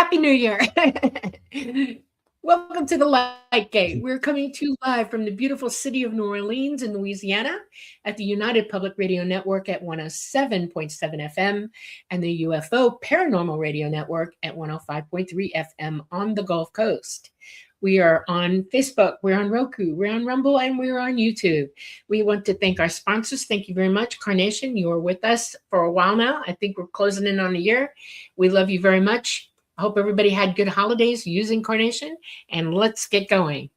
Happy New Year. Welcome to the Light Gate. We're coming to you live from the beautiful city of New Orleans in Louisiana at the United Public Radio Network at 107.7 FM and the UFO Paranormal Radio Network at 105.3 FM on the Gulf Coast. We are on Facebook, we're on Roku, we're on Rumble, and we're on YouTube. We want to thank our sponsors. Thank you very much. Carnation, you are with us for a while now. I think we're closing in on a year. We love you very much. I hope everybody had good holidays using Carnation, and let's get going.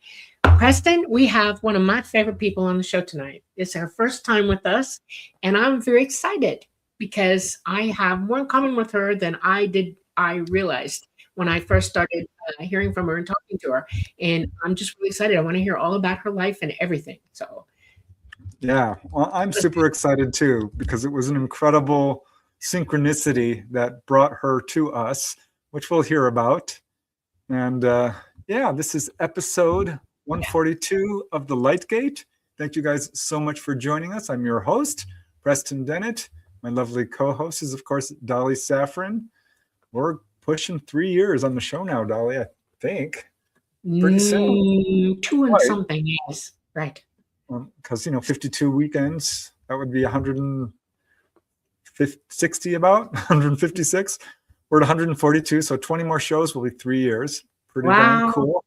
Preston, we have one of my favorite people on the show tonight. It's her first time with us, and I'm very excited because I have more in common with her than I realized when I first started hearing from her and talking to her. And I'm just really excited. I want to hear all about her life and everything. So, yeah, well, I'm super excited too, because it was an incredible synchronicity that brought her to us, which we'll hear about. And yeah, this is episode 142 of The Light Gate. Thank you guys so much for joining us. I'm your host, Preston Dennett. My lovely co-host is, of course, Dolly Safran. We're pushing 3 years on the show now, Dolly, I think. Pretty soon. 2 and something, yes. Right. Because, 52 weekends, that would be 160 about, 156. We're at 142, so 20 more shows will be 3 years. Pretty darn cool.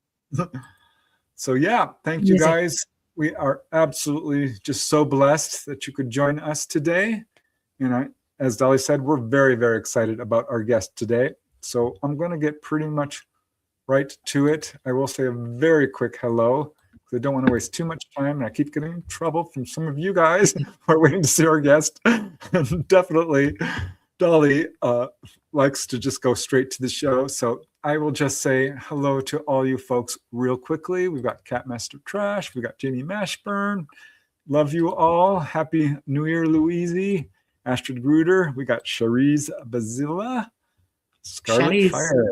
So yeah, thank you guys. We are absolutely just so blessed that you could join us today. And as Dolly said, we're very, very excited about our guest today. So I'm going to get pretty much right to it. I will say a very quick hello, because I don't want to waste too much time. And I keep getting in trouble from some of you guys who are waiting to see our guest. And definitely, Dolly likes to just go straight to the show. So I will just say hello to all you folks real quickly. We've got Catmaster Trash. We've got Jamie Mashburn. Love you all. Happy New Year, Louise. Astrid Gruder. We got Cherise Bazilla. Scarlet Fire.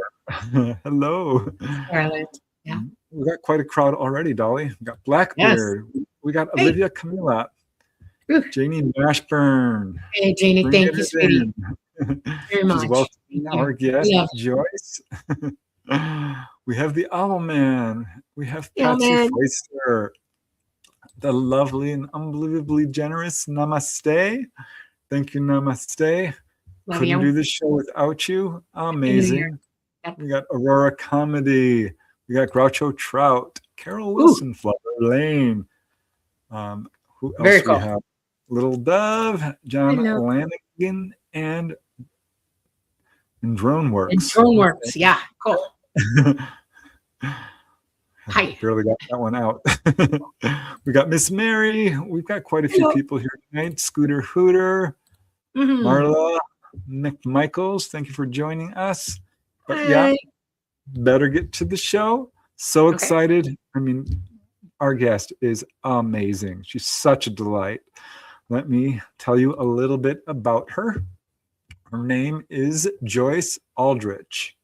Hello. Scarlet. Yeah. We got quite a crowd already, Dolly. We got Blackbeard. Yes. We got Olivia Camilla. Janie Mashburn. Hey, Janie, thank you, sweetie. Very much. Welcome our guest, Joyce. We have the Owl Man. We have Patsy Foister. The lovely and unbelievably generous Namaste. Thank you, Namaste. Couldn't do this show without you. Amazing. Yep. We got Aurora Comedy. We got Groucho Trout. Carol Wilson, Flower Lane. Who else do we have? Little Dove, John Lanigan, and Droneworks. And Droneworks, yeah, cool. Hi. Barely got that one out. We got Miss Mary. We've got quite a few people here tonight. Scooter Hooter, Marla McMichaels. Thank you for joining us. But yeah, better get to the show. So excited. I mean, our guest is amazing. She's such a delight. Let me tell you a little bit about her. Her name is Joyce Aldrich,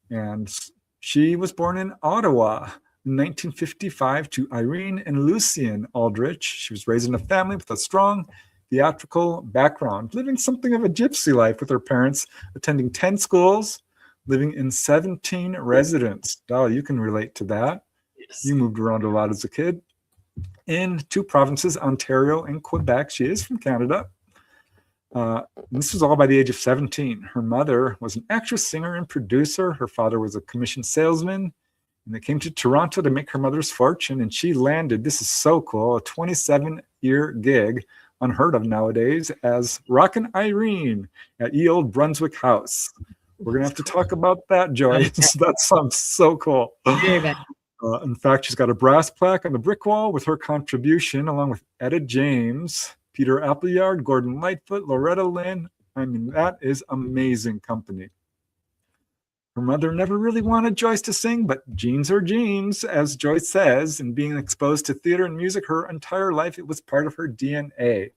and she was born in Ottawa in 1955 to Irene and Lucien Aldrich. She was raised in a family with a strong theatrical background, living something of a gypsy life with her parents, attending 10 schools, living in 17 residences. Dolly, you can relate to that. Yes. You moved around a lot as a kid. In 2 provinces, Ontario and Quebec. She is from Canada. This was all by the age of 17. Her mother was an actress, singer, and producer. Her father was a commissioned salesman. And they came to Toronto to make her mother's fortune. And she landed, this is so cool, a 27-year gig, unheard of nowadays, as Rockin Irene at Ye Olde Brunswick House. We're going to have to talk about that, Joyce. That sounds so cool. In fact, she's got a brass plaque on the brick wall with her contribution, along with Etta James, Peter Appleyard, Gordon Lightfoot, Loretta Lynn. I mean, that is amazing company. Her mother never really wanted Joyce to sing, but genes are genes, as Joyce says, and being exposed to theater and music her entire life, it was part of her DNA.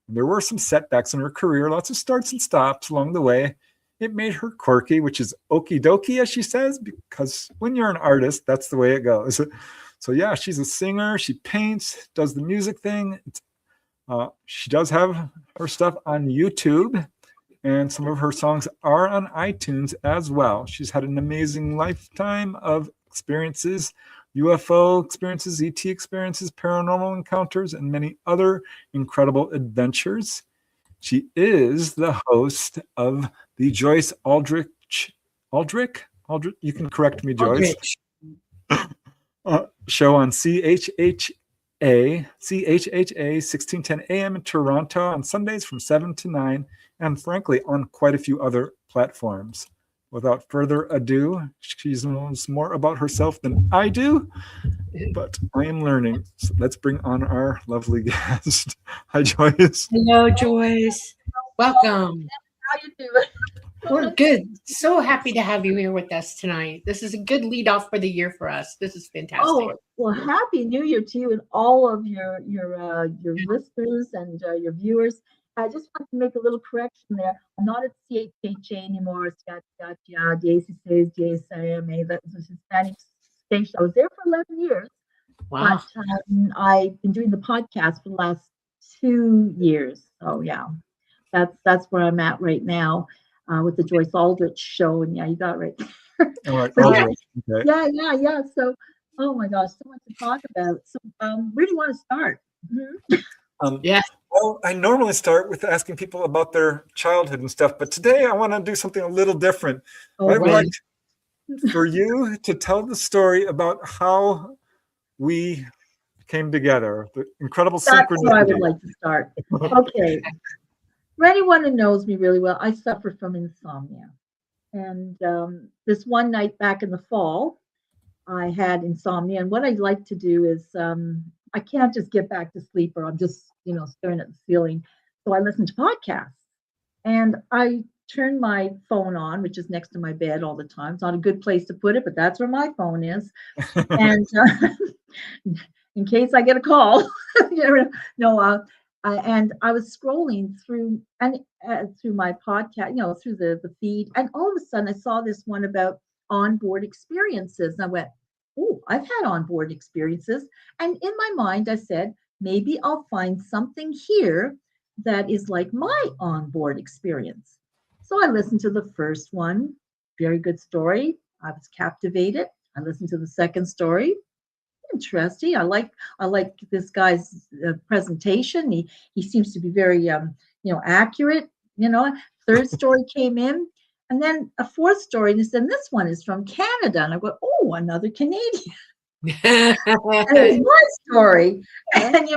And there were some setbacks in her career, lots of starts and stops along the way. It made her quirky, which is okie dokie, as she says, because when you're an artist, that's the way it goes. So yeah, she's a singer. She paints, does the music thing. She does have her stuff on YouTube. and some of her songs are on iTunes as well. She's had an amazing lifetime of experiences, UFO experiences, ET experiences, paranormal encounters, and many other incredible adventures. She is the host of the Joyce Aldrich, you can correct me, Joyce, show on CHHA 1610 AM in Toronto on Sundays from 7 to 9, and frankly, on quite a few other platforms. Without further ado, she knows more about herself than I do, but I am learning. So let's bring on our lovely guest. Hi, Joyce. Hello, Joyce. Welcome. How you doing? We're good. So happy to have you here with us tonight. This is a good lead off for the year for us. This is fantastic. Oh, well, Happy New Year to you and all of your listeners and your viewers. I just want to make a little correction there. I'm not at CHHA anymore. It's got 16, 16, that was a Hispanic station. I was there for 11 years. Wow. But I've been doing the podcast for the last 2 years. So yeah, that's where I'm at right now with the Joyce Aldrich show. And yeah, you got it right. All right. Okay. Yeah. So, oh my gosh, so much to talk about. So, where do you want to start? Yeah. Well, I normally start with asking people about their childhood and stuff, but today I want to do something a little different. Oh, I would like for you to tell the story about how we came together, the incredible That's synchronicity. where I would like to start. Okay. For anyone who knows me really well, I suffer from insomnia. And this one night back in the fall, I had insomnia. And what I like to do is I can't just get back to sleep or I'm just, staring at the ceiling. So I listen to podcasts. And I turn my phone on, which is next to my bed all the time. It's not a good place to put it, but that's where my phone is. And in case I get a call, and I was scrolling through through my podcast, through the feed, and all of a sudden I saw this one about onboard experiences, and I went, "Oh, I've had onboard experiences." And in my mind, I said, maybe I'll find something here that is like my onboard experience. So I listened to the first one, very good story. I was captivated. I listened to the second story. Interesting. I like this guy's presentation. He seems to be very accurate. Third story came in, and then a fourth story, and he said this one is from Canada, and I go, oh, another Canadian. And it was my story, and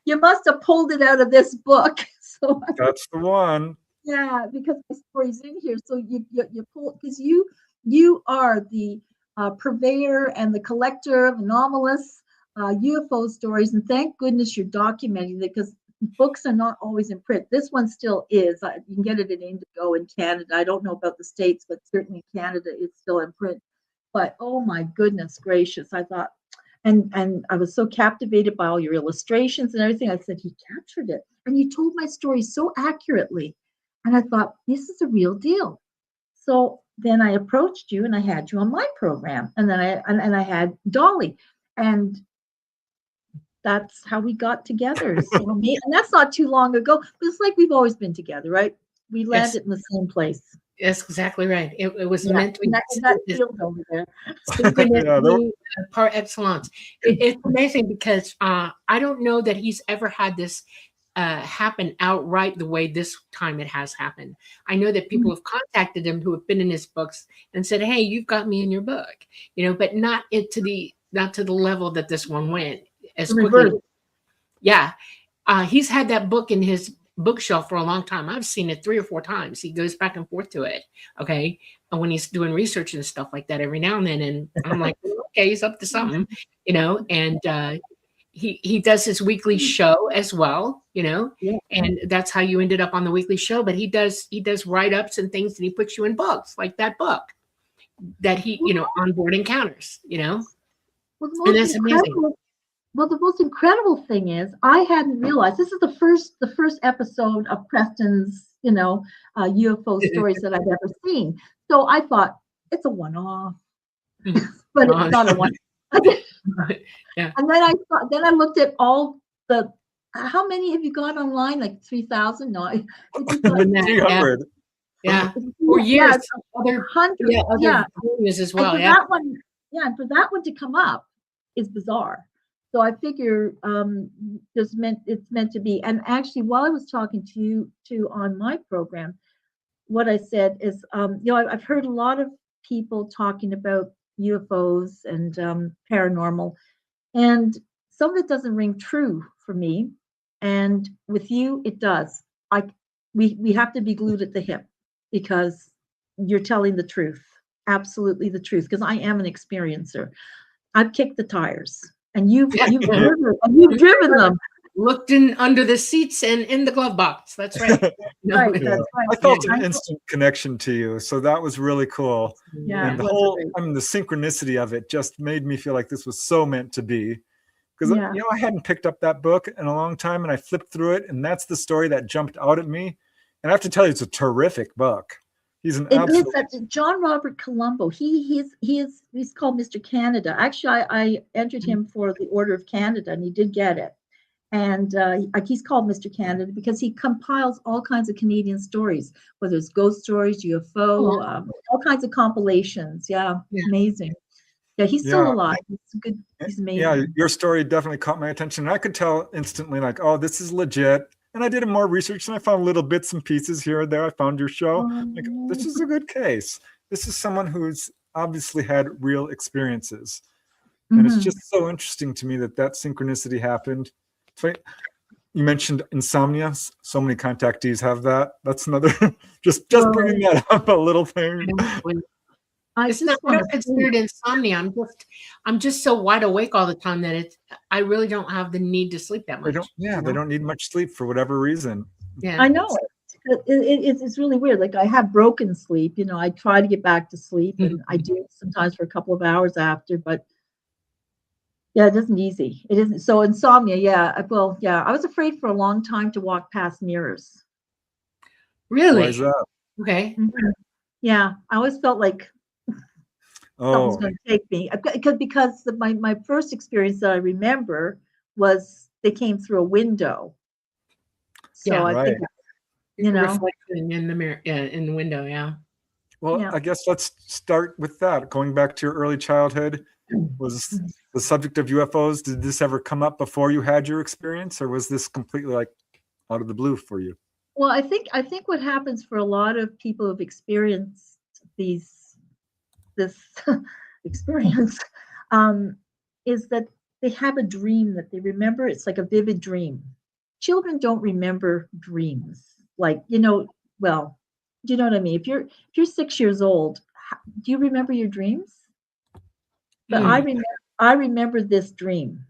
you must have pulled it out of this book. So that's the one. Yeah, because the story's in here. So you pull, because you are the purveyor and the collector of anomalous UFO stories, and thank goodness you're documenting it, because books are not always in print. This one still is. You can get it in Indigo in Canada. I don't know about the States, but certainly Canada it's still in print. But oh my goodness gracious, I thought, and I was so captivated by all your illustrations and everything. I said, he captured it, and you told my story so accurately, and I thought, this is a real deal. So then I approached you, and I had you on my program, and then I had Dolly, and that's how we got together. So, and that's not too long ago, but it's like we've always been together, right? We landed in the same place. That's exactly right. It was meant to be. That field over there. Par excellence. It's amazing because I don't know that he's ever had this happen outright the way this time it has happened. I know that people have contacted him who have been in his books and said, "Hey, you've got me in your book," but not to the level that this one went as quickly. Yeah, he's had that book in his bookshelf for a long time. I've seen it 3 or 4 times. He goes back and forth to it. Okay. And when he's doing research and stuff like that every now and then, and I'm like, okay, he's up to something, and he does his weekly show as well, and that's how you ended up on the weekly show. But he does write-ups and things, and he puts you in books like that book that he, onboard encounters, and that's amazing. Well, the most incredible thing is I hadn't realized this is the first episode of Preston's, UFO stories that I've ever seen. So I thought it's a one-off, but it's not a one-off. Yeah. And then I looked at all how many have you got online? Like 3,000? No, 300. Yeah. For years. Other, hundreds. Yeah. News as And well. for Yeah. that one, and for that one to come up is bizarre. So I figure it's meant to be. And actually, while I was talking to you on my program, what I said is, I've heard a lot of people talking about UFOs and paranormal, and some of it doesn't ring true for me. And with you, it does. We have to be glued at the hip because you're telling the truth, absolutely the truth. Because I am an experiencer. I've kicked the tires, and you've driven them. Looked in under the seats and in the glove box. That's right. Right, that's right. I felt an instant connection to you, so that was really cool. Yeah, and the synchronicity of it just made me feel like this was so meant to be. Because I hadn't picked up that book in a long time, and I flipped through it, and that's the story that jumped out at me. And I have to tell you, it's a terrific book. He's an absolute. John Robert Colombo. He's called Mr. Canada. Actually, I entered him for the Order of Canada, and he did get it. And he's called Mr. Canada because he compiles all kinds of Canadian stories, whether it's ghost stories, UFO, all kinds of compilations. Yeah. Amazing. Yeah, he's still alive. He's good. He's amazing. Yeah, your story definitely caught my attention. I could tell instantly, like, oh, this is legit. And I did more research, and I found little bits and pieces here and there. I found your show. Like, this is a good case. This is someone who's obviously had real experiences. And it's just so interesting to me that synchronicity happened. You mentioned insomnia. So many contactees have that. That's another, just bringing that up, a little thing. It's not considered insomnia. I'm just so wide awake all the time that I really don't have the need to sleep that much. They don't need much sleep for whatever reason. Yeah, I know it's really weird. Like I have broken sleep. I try to get back to sleep, and I do sometimes for a couple of hours after. But yeah, it isn't easy. It isn't. So insomnia. Yeah. Well, yeah. I was afraid for a long time to walk past mirrors. Really? Why is that? Okay. Yeah, I always felt like something's going to take me because my first experience that I remember was they came through a window. So I think reflection in the mirror, in the window. Yeah. Well, I guess let's start with that. Going back to your early childhood, was the subject of UFOs. Did this ever come up before you had your experience, or was this completely like out of the blue for you? Well, I think what happens for a lot of people who've experienced this experience is that they have a dream that they remember. It's like a vivid dream. Children don't remember dreams. Like, well, do you know what I mean? If you're 6 years old, do you remember your dreams? But I remember this dream,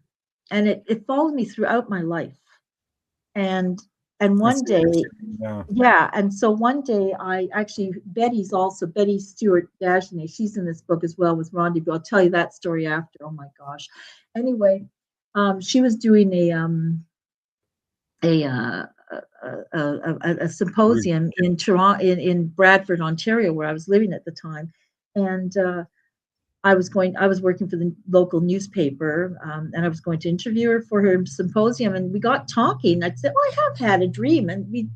and it followed me throughout my life. And one day, and so one day Betty Stewart Dagenet, she's in this book as well with Rendezvous. I'll tell you that story after. Oh my gosh. Anyway, she was doing a symposium in Toronto, in Bradford, Ontario, where I was living at the time, and I was working for the local newspaper, and I was going to interview her for her symposium, and we got talking. I said, "Well, I have had a dream," and we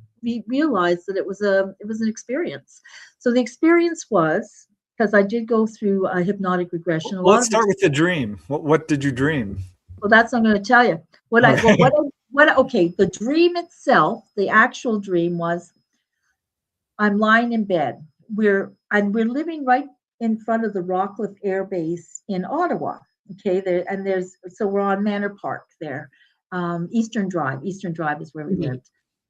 realized that it was an experience. So the experience was, because I did go through a hypnotic regression. Let's start with the dream. What did you dream? Well, that's what I'm going to tell you. The dream itself, the actual dream was, I'm lying in bed. We're living right in front of the Rockcliffe Air Base in Ottawa. Okay, so we're on Manor Park there. Eastern Drive is where we lived.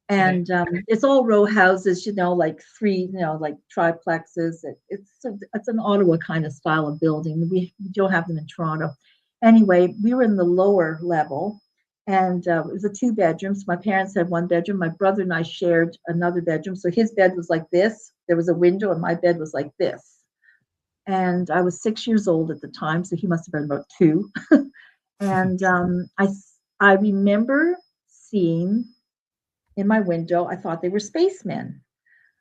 And it's all row houses, like three, like triplexes. It's an Ottawa kind of style of building. We don't have them in Toronto. Anyway, we were in the lower level, and it was a 2-bedrooms. My parents had 1 bedroom. My brother and I shared another bedroom. So his bed was like this. There was a window, and my bed was like this. And I was 6 years old at the time, so he must have been about 2. And I remember seeing in my window, I thought they were spacemen.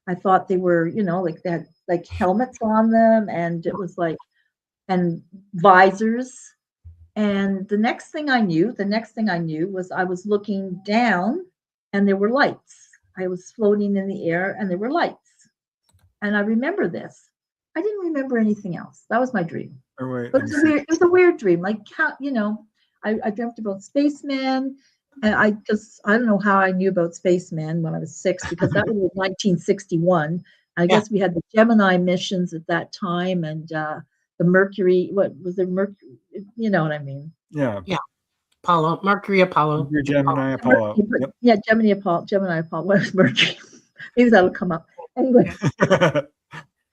I thought they were, like they had like helmets on them, and it was like, and visors. And the next thing I knew was I was looking down, and there were lights. I was floating in the air, and there were lights. And I remember this. I didn't remember anything else. That was my dream. Oh, wait, But it was a weird dream. Like, how, I dreamt about spacemen. And because I don't know how I knew about spacemen when I was 6, because that was 1961. I guess we had the Gemini missions at that time, and the Mercury. What was the Mercury? You know what I mean? Yeah. Apollo, Mercury, Apollo. Gemini, Apollo. Yep. Yeah, Gemini, Apollo. What was Mercury? Maybe that'll come up. Anyway.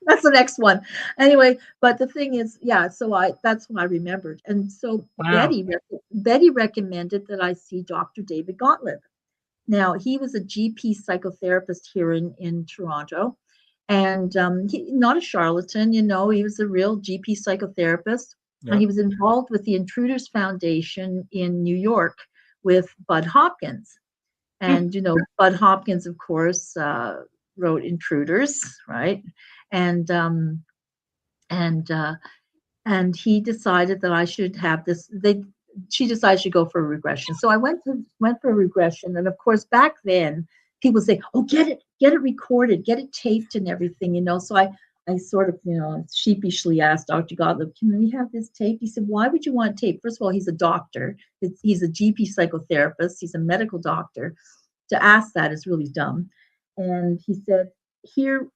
That's the next one. Anyway, but the thing is, so that's what I remembered. And so Betty recommended that I see Dr. David Gottlieb. Now, he was a GP psychotherapist here in Toronto, and not a charlatan, he was a real GP psychotherapist. And he was involved with the Intruders Foundation in New York with Bud Hopkins. And, Bud Hopkins, of course, wrote Intruders, right? And he decided that I should have this. She decided I should go for a regression. So I went for a regression, and of course back then people say, "Oh, get it recorded, get it taped, and everything," So I sort of sheepishly asked Dr. Gottlieb, "Can we have this taped?" He said, "Why would you want tape? First of all, he's a doctor. He's a GP psychotherapist. He's a medical doctor. To ask that is really dumb." And he said, "Here,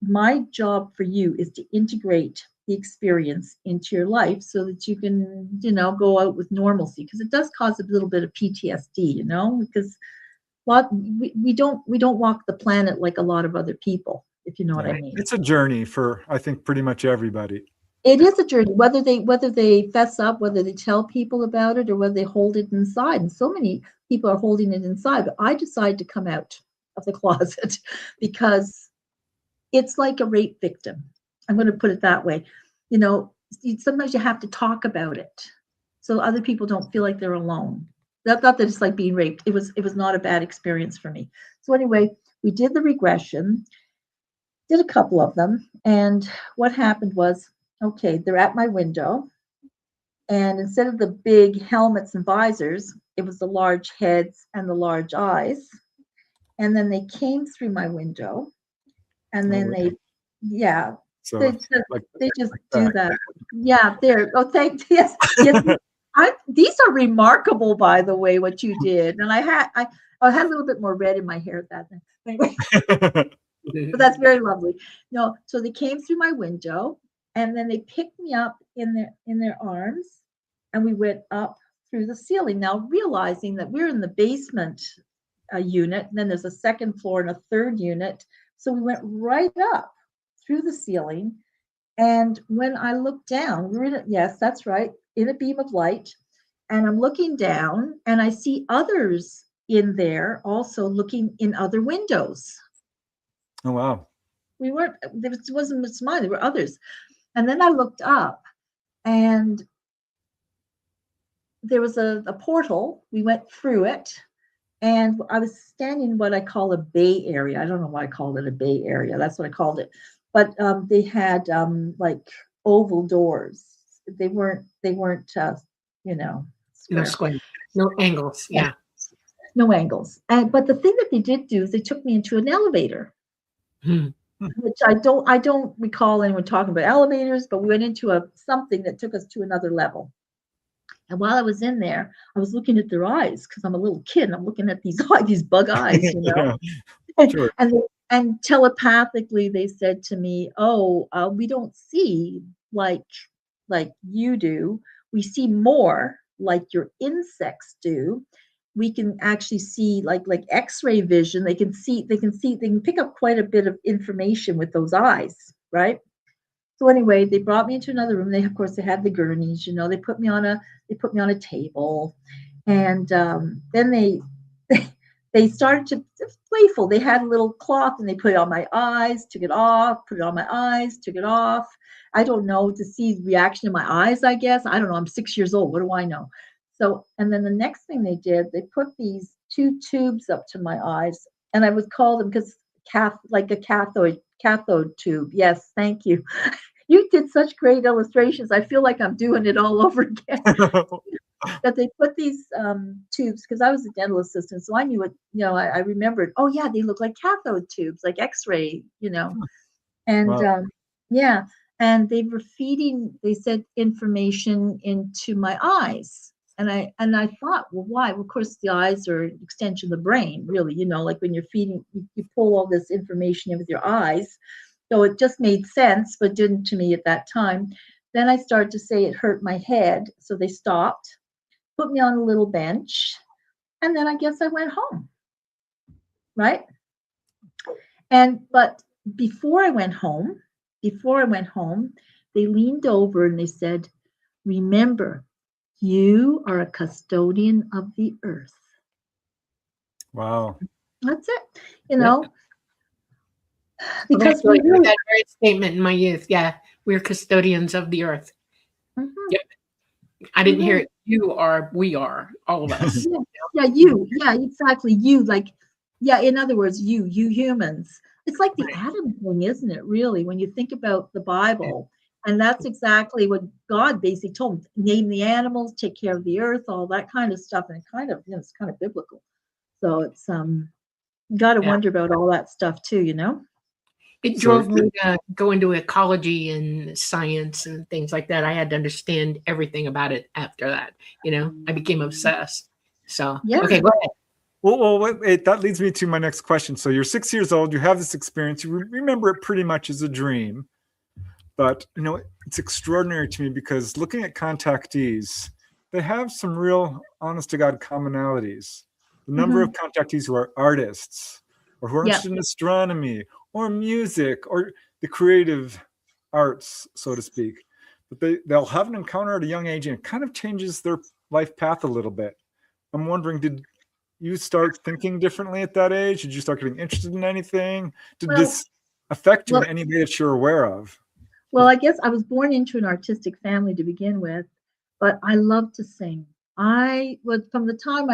my job for you is to integrate the experience into your life so that you can, go out with normalcy, because it does cause a little bit of PTSD, because we don't walk the planet like a lot of other people, if you know what I mean." It's a journey for, I think, pretty much everybody. It is a journey, whether they fess up, whether they tell people about it, or whether they hold it inside. And so many people are holding it inside. But I decided to come out of the closet because it's like a rape victim. I'm going to put it that way. Sometimes you have to talk about it so other people don't feel like they're alone. Not that it's like being raped. It was not a bad experience for me. So anyway, we did the regression, did a couple of them. And what happened was, okay, they're at my window. And instead of the big helmets and visors, it was the large heads and the large eyes. And then they came through my window. And then they just do that. Yeah, there. Oh, yes. These are remarkable, by the way, what you did. And I had a little bit more red in my hair that day. Anyway, but that's very lovely. No, so they came through my window, and then they picked me up in their arms, and we went up through the ceiling. Now, realizing that we're in the basement unit, and then there's a second floor and a third unit. So we went right up through the ceiling. And when I looked down, yes, that's right, in a beam of light. And I'm looking down, and I see others in there also looking in other windows. Oh, wow. There wasn't much mine, there were others. And then I looked up, and there was a portal. We went through it. And I was standing in what I call a bay area. I don't know why I called it a bay area. That's what I called it. But they had like oval doors. They weren't square. No angles. Yeah. No angles. But the thing that they did do is they took me into an elevator, which I don't recall anyone talking about elevators, but we went into something that took us to another level. And while I was in there, I was looking at their eyes because I'm a little kid and I'm looking at these bug eyes, Sure. And telepathically they said to me, "Oh, we don't see like you do. We see more like your insects do. We can actually see like X-ray vision. They can pick up quite a bit of information with those eyes, right?" So anyway, they brought me into another room. They had the gurneys, they put me on a table, and then they started to, it's playful. They had a little cloth and they put it on my eyes, took it off, put it on my eyes, took it off. I don't know, to see the reaction in my eyes, I guess. I don't know. I'm 6 years old. What do I know? So, and then the next thing they did, they put these 2 tubes up to my eyes, and I would call them, because like a cathode tube. Yes, thank you. You did such great illustrations. I feel like I'm doing it all over again. That they put these tubes, because I was a dental assistant, so I knew it. I remembered. Oh yeah, they look like cathode tubes, like X-ray. And Wow. yeah, and they were feeding, they said, information into my eyes. And I thought, well, why? Well, of course, the eyes are an extension of the brain, really, like when you're feeding, you pull all this information in with your eyes. So it just made sense, but didn't to me at that time. Then I started to say it hurt my head. So they stopped, put me on a little bench, and then I guess I went home. Right. But before I went home, they leaned over and they said, remember, you are a custodian of the earth. Wow. That's it, Because because we really, that very statement in my youth. Yeah, we're custodians of the earth. Mhm. Yep. I didn't hear it. We are, all of us. yeah, exactly. In other words, you humans. It's like the Right. Adam thing, isn't it? Really, when you think about the Bible, and that's exactly what God basically told him: name the animals, take care of the earth, all that kind of stuff, and it's kind of biblical. So it's got to wonder about all that stuff too, It So- drove me to go into ecology and science and things like that. I had to understand everything about it after that. I became obsessed. So, Yeah. Okay, go ahead. Well, wait, that leads me to my next question. So you're 6 years old, you have this experience, you remember it pretty much as a dream, but it's extraordinary to me because looking at contactees, they have some real honest to God commonalities. The number of contactees who are artists or who are interested in astronomy or music or the creative arts, so to speak, but they'll have an encounter at a young age and it kind of changes their life path a little bit. I'm wondering, did you start thinking differently at that age? Did you start getting interested in anything? Did this affect you in any way that you're aware of? Well, I guess I was born into an artistic family to begin with, but I love to sing. From the time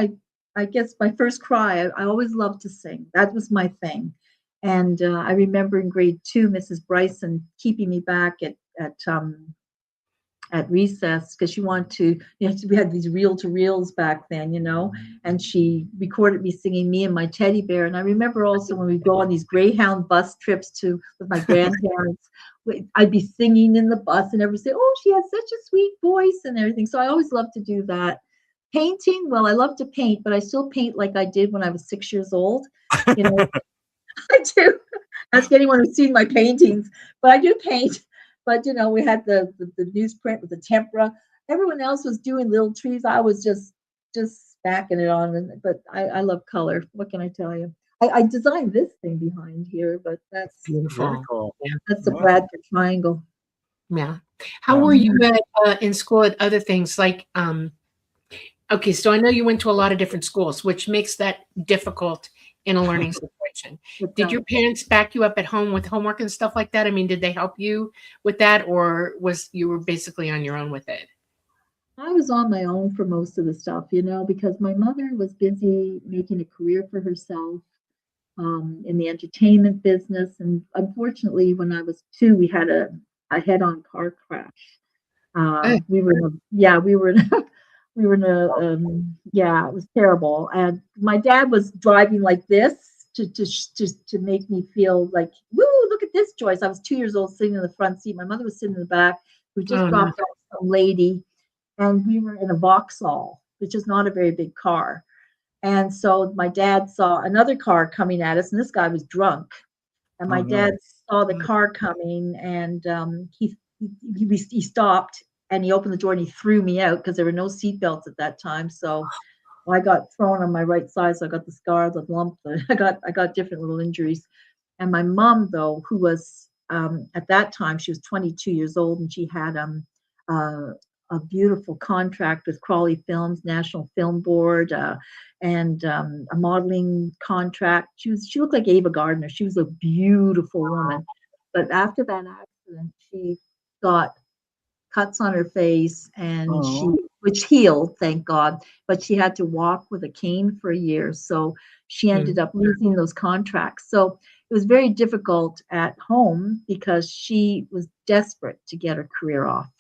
I guess my first cry, I always loved to sing. That was my thing. And I remember in grade 2, Mrs. Bryson keeping me back at recess because she wanted to, we had these reel-to-reels back then, and she recorded me singing Me and My Teddy Bear. And I remember also when we go on these Greyhound bus trips with my grandparents, I'd be singing in the bus and everybody say, oh, she has such a sweet voice and everything. So I always loved to do that. Painting, well, I love to paint, but I still paint like I did when I was 6 years old. I do. Ask anyone who's seen my paintings, but I do paint. But we had the newsprint with the tempera. Everyone else was doing little trees. I was just smacking it on. But I love color. What can I tell you? I designed this thing behind here, but that's Beautiful. Cool. Yeah. That's the Bradford Triangle. Yeah. How were you in school at other things like? Okay, so I know you went to a lot of different schools, which makes that difficult in a learning situation. Did your parents back you up at home with homework and stuff like that? I mean, did they help you with that, or you were basically on your own with it? I was on my own for most of the stuff, because my mother was busy making a career for herself in the entertainment business. And unfortunately, when I was 2, we had a head-on car crash. We were it was terrible. And my dad was driving like this to make me feel like, woo, look at this, Joyce. I was 2 years old sitting in the front seat. My mother was sitting in the back, who just dropped off some lady. And we were in a Vauxhall, which is not a very big car. And so my dad saw another car coming at us, and this guy was drunk. And my dad saw the car coming, and he stopped, and he opened the door and he threw me out because there were no seatbelts at that time. So I got thrown on my right side, so I got the scar, the lump. I got different little injuries. And my mom, though, who was at that time, she was 22 years old, and she had a beautiful contract with Crawley Films, National Film Board, and a modeling contract. She looked like Ava Gardner. She was a beautiful woman. But after that accident, she got cuts on her face, and which healed, thank God. But she had to walk with a cane for a year. So she ended up losing those contracts. So it was very difficult at home because she was desperate to get her career off.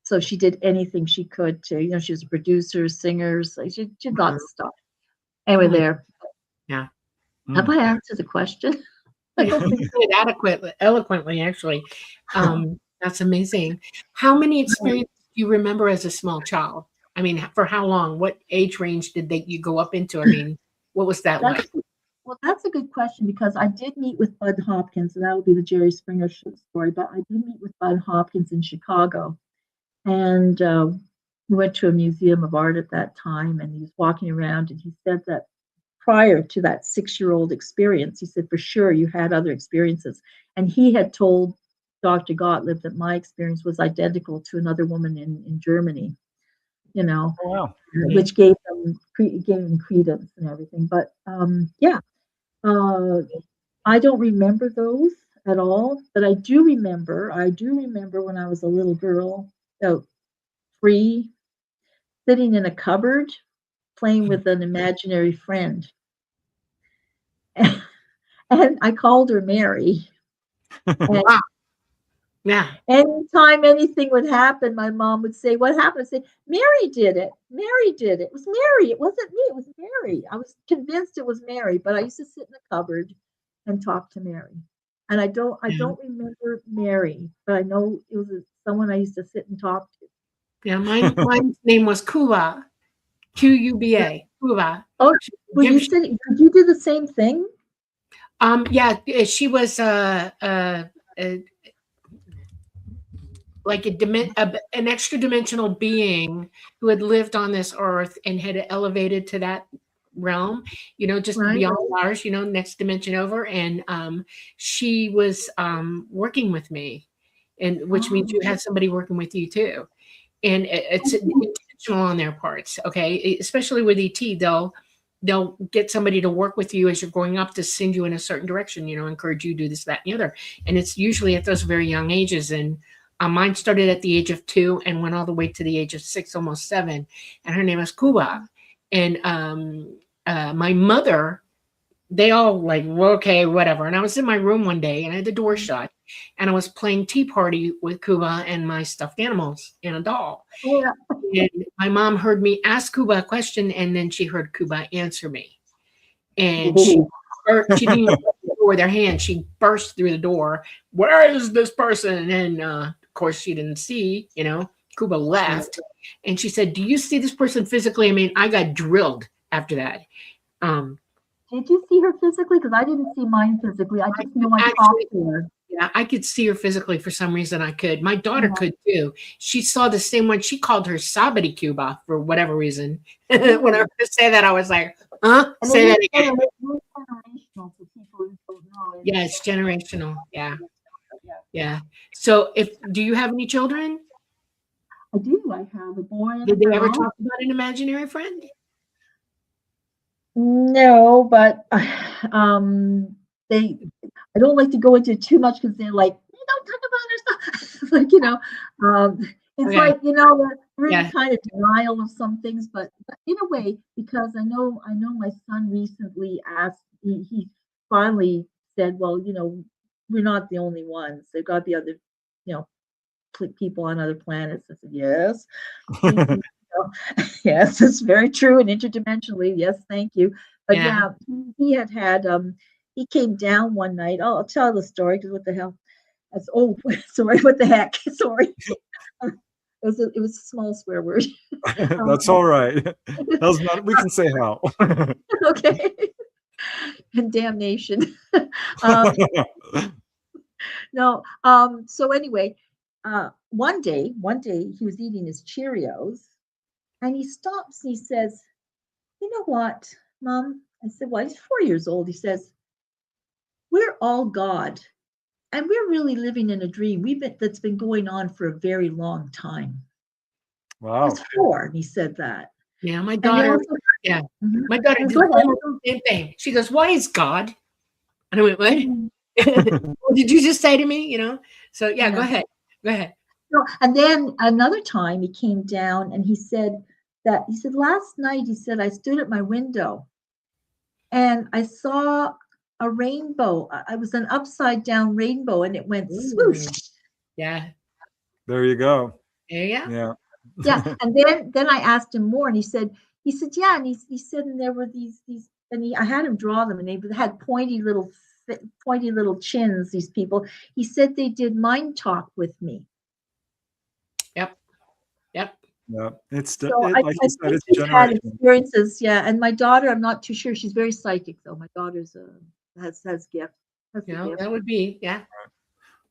So she did anything she could to, she was a producer, singer, so she did lots of stuff. Anyway, there. Yeah. Have I answered the question? Yeah, you did it eloquently, actually. That's amazing. How many experiences do you remember as a small child? I mean, for how long? What age range did you go up into? I mean, what was that like? Well, that's a good question, because I did meet with Bud Hopkins, and that would be the Jerry Springer story. But I did meet with Bud Hopkins in Chicago, and we went to a museum of art at that time, and he was walking around, and he said that prior to that 6-year-old experience, he said, for sure you had other experiences. And he had told Dr. Gottlieb that my experience was identical to another woman in Germany, you know, Oh, wow. which gave him credence and everything. But yeah, I don't remember those at all, but I do remember when I was a little girl, about 3, sitting in a cupboard playing with an imaginary friend. And I called her Mary. Wow. Yeah. Anytime anything would happen, my mom would say, "What happened?" I'd say, "Mary did it. Mary did it. It was Mary. It wasn't me. It was Mary." I was convinced it was Mary, but I used to sit in the cupboard and talk to Mary. And I don't remember Mary, but I know it was someone I used to sit and talk to. Yeah, mine's name was Cuba. Cuba. Cuba. Oh, did you do the same thing? Yeah, she was like an extra dimensional being who had lived on this earth and had elevated to that realm, you know, just beyond ours, you know, next dimension over. And she was working with me, and which means you had somebody working with you too. And it's intentional on their parts, okay? Especially with ET, they'll get somebody to work with you as you're growing up to send you in a certain direction, you know, encourage you to do this, that, and the other. And it's usually at those very young ages. And mine started at the age of 2 and went all the way to the age of 6, almost 7. And her name is Cuba. And my mother, they all like, well, okay, whatever. And I was in my room one day and I had the door shut and I was playing Tea Party with Cuba and my stuffed animals and a doll. Yeah. And my mom heard me ask Cuba a question, and then she heard Cuba answer me. And she didn't even open the door with her hand. She burst through the door. Where is this person? And of course, she didn't see, you know, Cuba left. And she said, do you see this person physically? I mean, I got drilled after that. Did you see her physically? Because I didn't see mine physically. I just know I talked to her. Yeah, I could see her physically for some reason. I could. My daughter could too. She saw the same one. She called her Sabadi Cuba for whatever reason. When I heard her say that, I was like, huh? Say that again. Yeah, it's generational. Yeah. Yeah. So do you have any children? I do. I have a boy and Did they ever talk about an imaginary friend? No, but I don't like to go into too much because they're like, we don't talk about our stuff. Like, you know, it's like, you know, we're in kind of denial of some things, but in a way, because I know my son recently asked, he finally said, well, you know, we're not the only ones. They've got the other, you know, people on other planets. I said, yes. Yes, it's very true, and interdimensionally, yes, thank you. But yeah, he had he came down one night. I'll tell the story, because what the hell? Sorry, what the heck? Sorry. It was a small swear word. That's all right. We can say how. Okay. And damnation. No. So anyway, one day he was eating his Cheerios. And he stops and he says, you know what, Mom? I said, well, he's 4 years old. He says, we're all God. And we're really living in a dream that's been going on for a very long time. Wow. He's 4, and he said that. Yeah, my daughter, my daughter did the same thing. She goes, why is God? And I went, what? What did you just say to me? You know? So yeah, go ahead. No, and then another time he came down and he said, last night, he said, I stood at my window and I saw a rainbow. It was an upside down rainbow and it went swoosh. Yeah. There you go. Yeah. Yeah. And then I asked him more and he said, yeah. And he said, and there were these, and I had him draw them and they had pointy little pointy little chins, these people. He said they did mind talk with me. Yep. Yeah, So like you said, think it's he's had generational. experiences, yeah. And my daughter, I'm not too sure. She's very psychic, though. My daughter's has gift. Has the gift. That would be, yeah.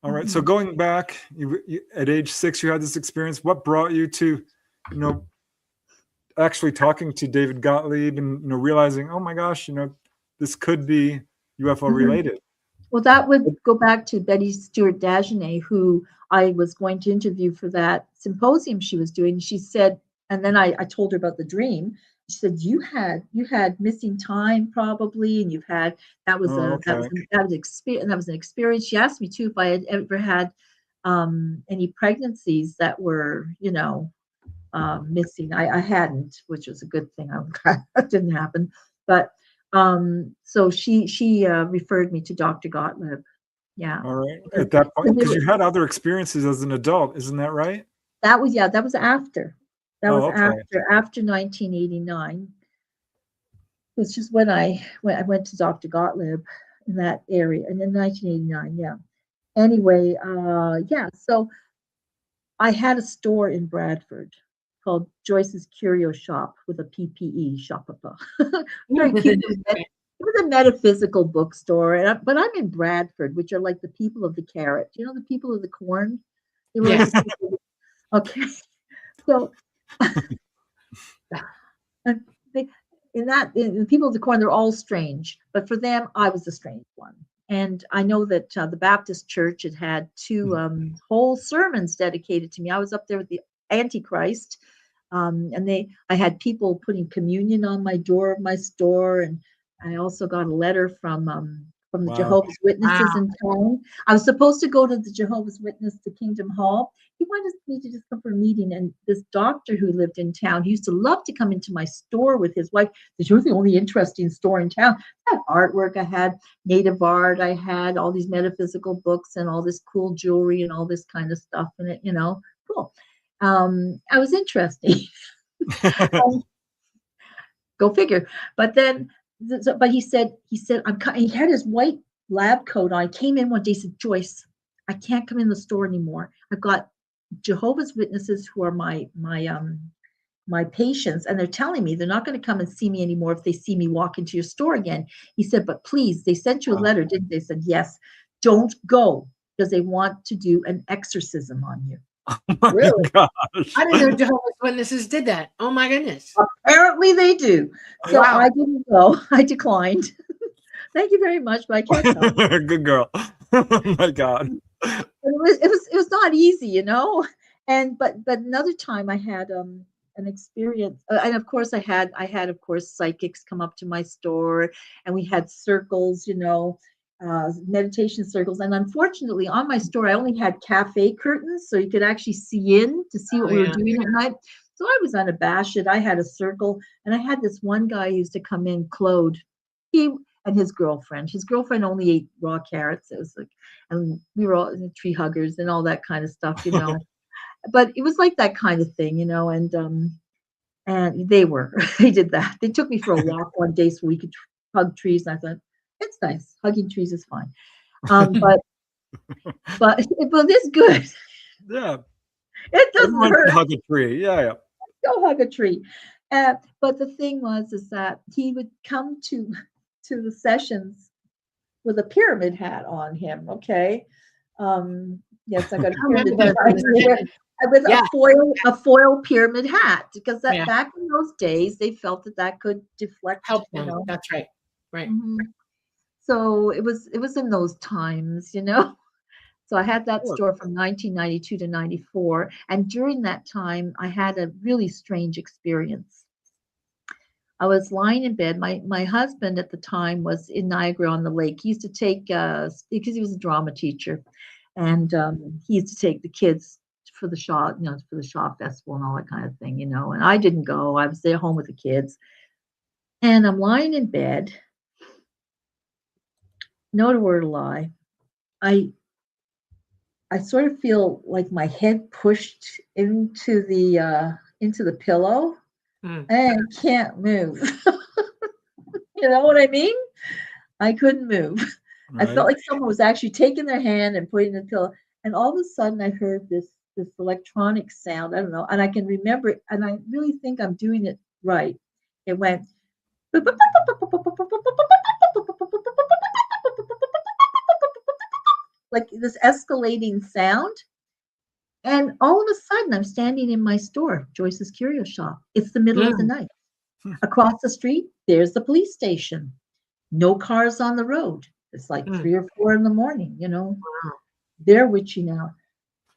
All right. So going back, at age 6, you had this experience. What brought you to, actually talking to David Gottlieb and realizing, oh my gosh, this could be UFO related? Well, that would go back to Betty Stewart Dagenet, who I was going to interview for that symposium she was doing. She said, and then I told her about the dream. She said, you had missing time probably, and you've had that was an experience. She asked me too if I had ever had any pregnancies that were missing. I hadn't, which was a good thing. I'm glad that didn't happen. But so she referred me to Dr. Gottlieb. Yeah. All right. At that point, because you had other experiences as an adult, isn't that right? That was after. That was okay. after 1989. It was just when I went to Dr. Gottlieb in that area, and in 1989. Yeah. Anyway, so I had a store in Bradford called Joyce's Curio Shop with a PPE shop. Very cute. It was a metaphysical bookstore, but I'm in Bradford, which are like the people of the carrot. You know, the people of the corn. They were like okay. So the people of the corn, they're all strange, but for them, I was the strange one. And I know that the Baptist Church had 2 whole sermons dedicated to me. I was up there with the Antichrist, and I had people putting communion on my door of my store, and I also got a letter from the Jehovah's Witnesses in town. I was supposed to go to the Jehovah's Witness to Kingdom Hall. He wanted me to just come for a meeting, and this doctor who lived in town, he used to love to come into my store with his wife. This was the only interesting store in town. I had artwork, I had native art, I had all these metaphysical books and all this cool jewelry and all this kind of stuff in it, cool. I was interesting. Go figure. But then, but he said, he had his white lab coat on. I came in one day, said, Joyce, I can't come in the store anymore. I've got Jehovah's Witnesses who are my patients, and they're telling me they're not going to come and see me anymore if they see me walk into your store again. He said, but please, they sent you a letter, didn't they? Said, yes, don't go because they want to do an exorcism on you. Oh really? Gosh. I didn't know Jehovah's Witnesses did that. Oh my goodness. Apparently they do. So I didn't go. I declined. Thank you very much, but I can't go. Good girl. Oh my God. It was not easy, And but another time I had an experience, and of course I had of course psychics come up to my store, and we had circles, meditation circles. And unfortunately, on my store, I only had cafe curtains, so you could actually see in to see what we were doing at night. So I was unabashed. I had a circle, and I had this one guy who used to come in, Claude. He and his girlfriend. His girlfriend only ate raw carrots. It was like, and we were all tree huggers and all that kind of stuff, But it was like that kind of thing, and they did that. They took me for a walk one day so we could hug trees, and I thought, it's nice. Hugging trees is fine. But it's good. Yeah. It doesn't hurt. Hug a tree. Yeah. Go hug a tree. But the thing is that he would come to the sessions with a pyramid hat on him. Okay. Yes, I got a pyramid hat with a foil pyramid hat, because back in those days they felt that could deflect. Help them. That's right. Right. Mm-hmm. So it was in those times, So I had that store from 1992 to 94. And during that time, I had a really strange experience. I was lying in bed. My husband at the time was in Niagara-on-the-Lake. He used to take, because he was a drama teacher, and he used to take the kids for the Shaw, for the Shaw Festival and all that kind of thing, And I didn't go. I was there home with the kids. And I'm lying in bed. Not a word of lie. I sort of feel like my head pushed into the pillow, and I can't move. You know what I mean? I couldn't move. I felt like someone was actually taking their hand and putting the pillow. And all of a sudden, I heard this electronic sound. I don't know, and I can remember it, and I really think I'm doing it right. It went like this escalating sound. And all of a sudden, I'm standing in my store, Joyce's Curio Shop. It's the middle of the night. Across the street, there's the police station. No cars on the road. It's like 3 or 4 in the morning, you know. Wow. They're witching out.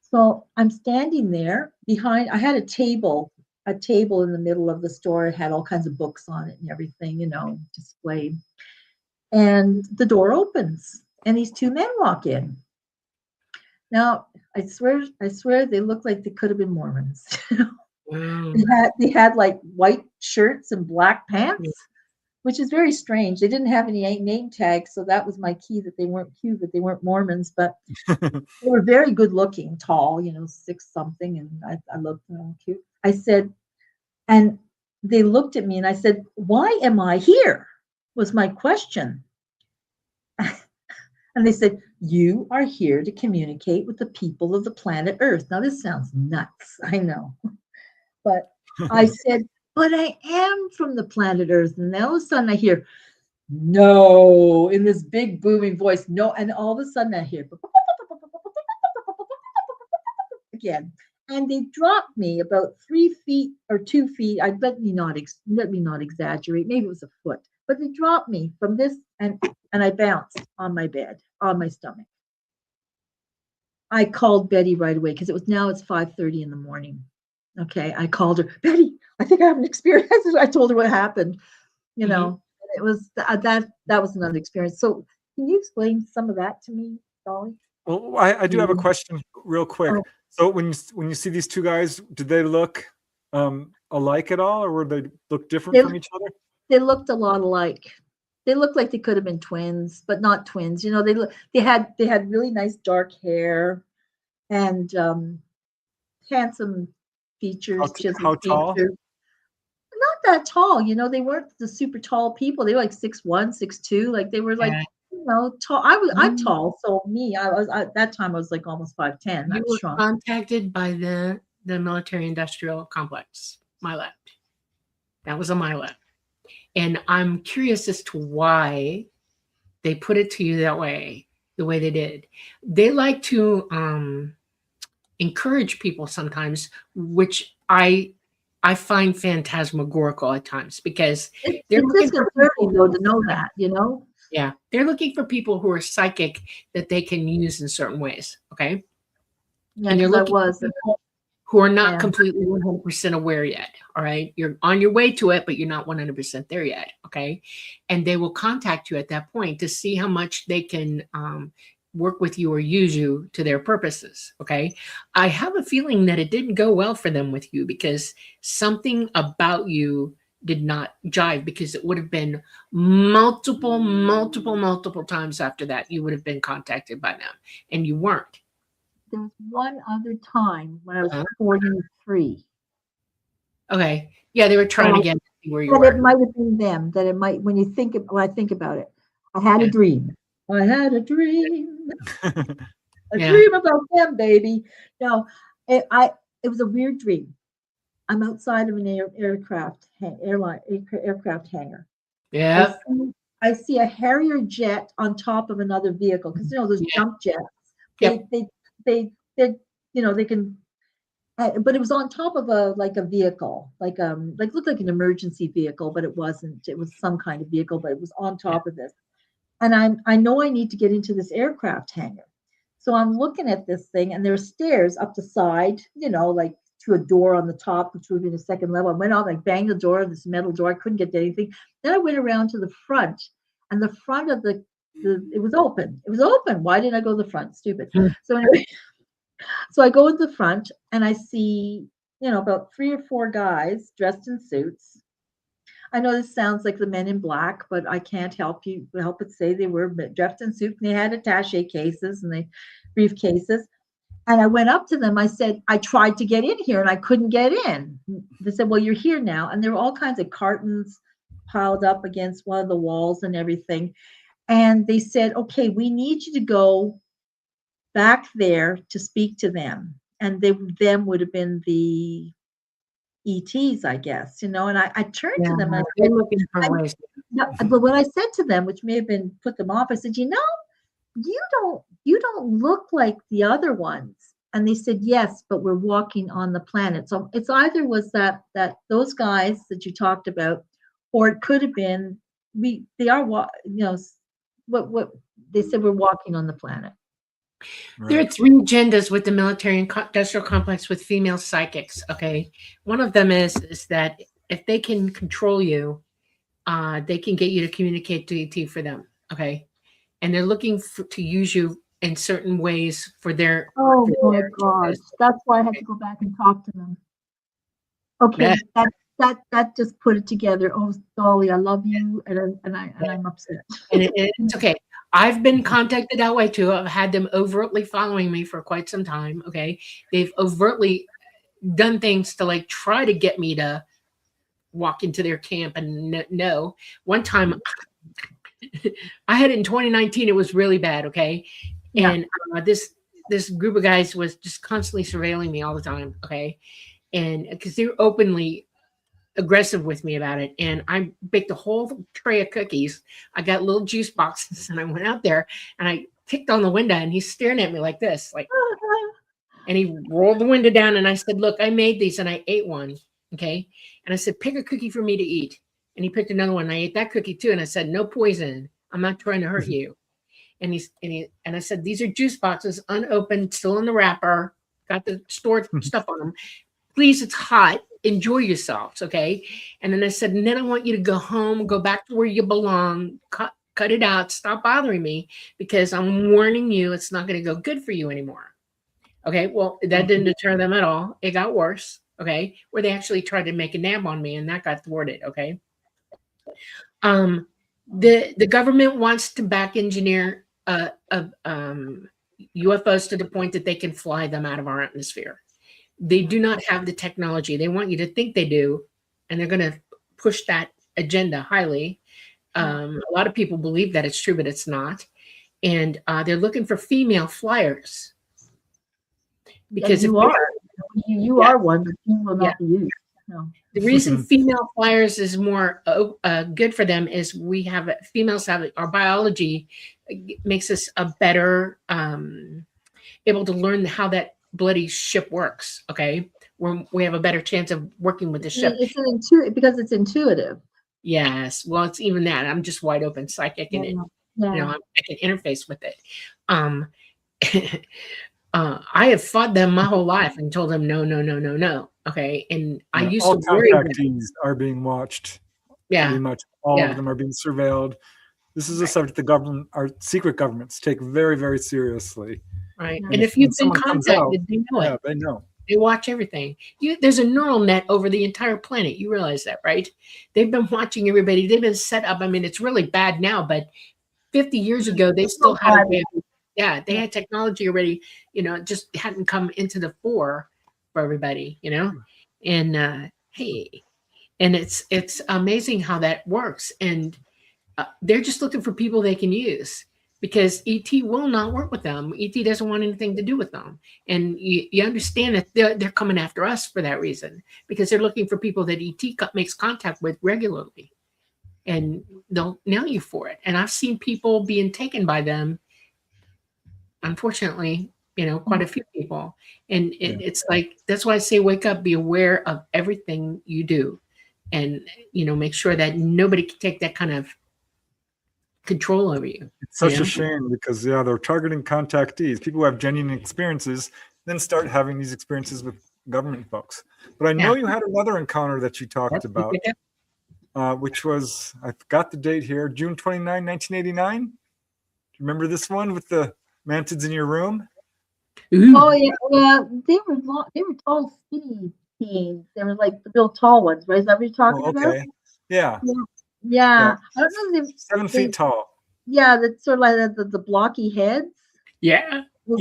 So I'm standing there behind, I had a table in the middle of the store. It had all kinds of books on it and everything, you know, displayed. And the door opens and these 2 men walk in. Now, I swear they look like they could have been Mormons. Wow. They had like white shirts and black pants, which is very strange. They didn't have any name tags, so that was my key that they weren't Mormons, but they were very good looking, tall, you know, 6 something, and I looked cute. I said, and they looked at me and I said, "Why am I here?" was my question. And they said, "You are here to communicate with the people of the planet Earth." Now, this sounds nuts, I know. But I said, "But I am from the planet Earth." And then all of a sudden I hear, "No," in this big booming voice, "No." And all of a sudden I hear again. And they dropped me about 3 feet or 2 feet. Let me not exaggerate. Maybe it was a foot. But they dropped me from this, and I bounced on my bed, on my stomach. I called Betty right away because it's 5:30 in the morning. Okay, I called her, "Betty, I think I have an experience." I told her what happened. You know, it was that was another experience. So, can you explain some of that to me, Dolly? Well, I do have a question real quick. Oh. So when you see these 2 guys, did they look alike at all, or were they look different from each other? They looked a lot alike. They looked like they could have been twins, but not twins. You know, they had really nice dark hair and handsome features. How tall? Not that tall. You know, they weren't the super tall people. They were like 6'1", 6'2". Like they were like, you know, tall. I'm tall, so at that time I was like almost 5'10". You were contacted by the military industrial complex, MILAB. That was a MILAB. And I'm curious as to why they put it to you that way, the way they did. They like to encourage people sometimes, which I find phantasmagorical at times, because they're looking for people to know that, you know? Yeah, they're looking for people who are psychic that they can use in certain ways, okay? Yeah, and you're looking for people who are not completely 100% aware yet, all right? You're on your way to it, but you're not 100% there yet, okay? And they will contact you at that point to see how much they can work with you or use you to their purposes, okay? I have a feeling that it didn't go well for them with you because something about you did not jive, because it would have been multiple times after that you would have been contacted by them, and you weren't. There was one other time when I was 43. Okay. Yeah, they were trying again to see where you were. It might have been them. When I think about it, I had a dream. I had a dream. Dream about them, baby. No, it was a weird dream. I'm outside of an aircraft hangar. Yeah. I see a Harrier jet on top of another vehicle, because you know those jump jets. They you know, they can, but it was on top of a vehicle, like looked like an emergency vehicle, but it wasn't. It was some kind of vehicle, but it was on top of this. And I know I need to get into this aircraft hangar, so I'm looking at this thing, and there are stairs up the side, you know, like to a door on the top, which would be the second level. I went out, like banged the door, this metal door. I couldn't get to anything. Then I went around to the front, and the front of it was open. It was open. Why didn't I go to the front? Stupid. So anyway, so I go to the front, and I see, you know, about 3 or 4 guys dressed in suits. I know this sounds like the Men in Black, but I can't help it say they were dressed in suits, and they had attaché cases and they briefcases. And I went up to them. I said, "I tried to get in here and I couldn't get in." They said, "Well, you're here now." And there were all kinds of cartons piled up against one of the walls and everything. And they said, okay, we need you to go back there to speak to them. And them would have been the ETs, I guess, and I turned to them and I they're said, looking for ways. but what I said to them, which may have been put them off, I said, you don't look like the other ones. And they said, yes, but we're walking on the planet. So it's either was that those guys that you talked about, or it could have been they are what they said, we're walking on the planet. Right. There are three agendas with the military and industrial complex with female psychics. Okay, one of them is that if they can control you, they can get you to communicate to ET for them. Okay, and they're looking to use you in certain ways for their. Oh my gosh, that's why I had to go back and talk to them. Okay, that just put it together. Oh, Dolly, I love you, and I'm upset. And it's okay. I've been contacted that way too. I've had them overtly following me for quite some time. Okay, they've overtly done things to like try to get me to walk into their camp. And no, one time I had it in 2019. It was really bad. Okay, Yeah. and this group of guys was just constantly surveilling me all the time. Okay, and because they're openly aggressive with me about it, and I baked a whole tray of cookies. I got little juice boxes, and I went out there and I kicked on the window, and he's staring at me like this, like, and he rolled the window down, and I said, "Look, I made these, and I ate one, okay?" And I said, "Pick a cookie for me to eat," and he picked another one. And I ate that cookie too, and I said, "No poison. I'm not trying to hurt you." And I said, "These are juice boxes, unopened, still in the wrapper, got the stored stuff on them. Please, it's hot. Enjoy yourselves, okay?" And then I said, "And then I want you to go home, go back to where you belong, cut it out, stop bothering me, because I'm warning you, it's not going to go good for you anymore." Okay, well, that didn't deter them at all. It got worse, okay, where they actually tried to make a nab on me, and that got thwarted, okay? The government wants to back engineer UFOs to the point that they can fly them out of our atmosphere. They do not have the technology. They want you to think they do, and they're going to push that agenda highly. A lot of people believe that it's true, but it's not. And they're looking for female flyers. Because you are one, but you will not be used. No. The reason female flyers is more good for them is females have our biology makes us a better able to learn how that bloody ship works. Okay, we have a better chance of working with the ship. Because it's intuitive. Yes, well, it's even that. I'm just wide open psychic, and I can interface with it. I have fought them my whole life and told them no. Okay, and I used all to worry. Contactees are being watched. Yeah, pretty much all of them are being surveilled. This is a subject the government, our secret governments, take very, very seriously. Right, and if you've been contacted, they know it. Yeah, they know. They watch everything. There's a neural net over the entire planet. You realize that, right? They've been watching everybody. They've been set up. I mean, it's really bad now, but 50 years ago, they still had a way. Yeah, they had technology already. It just hadn't come into the fore for everybody. And hey, and it's amazing how that works. And they're just looking for people they can use, because ET will not work with them. ET doesn't want anything to do with them. And you understand that they're coming after us for that reason, because they're looking for people that ET makes contact with regularly, and they'll nail you for it. And I've seen people being taken by them, unfortunately, quite a few people. And it's like, that's why I say, wake up, be aware of everything you do, and, make sure that nobody can take that kind of control over you. It's such a shame, because they're targeting contactees, people who have genuine experiences, then start having these experiences with government folks. But I know you had another encounter that you talked about, which was, I forgot the date here, June 29, 1989. Do you remember this one with the mantids in your room? Oh yeah, they were tall, skinny beings. They were like the real tall ones, right? Is that what you're talking about? Yeah. I don't know if 7 feet tall. Yeah, that's sort of like the blocky heads. Yeah. No,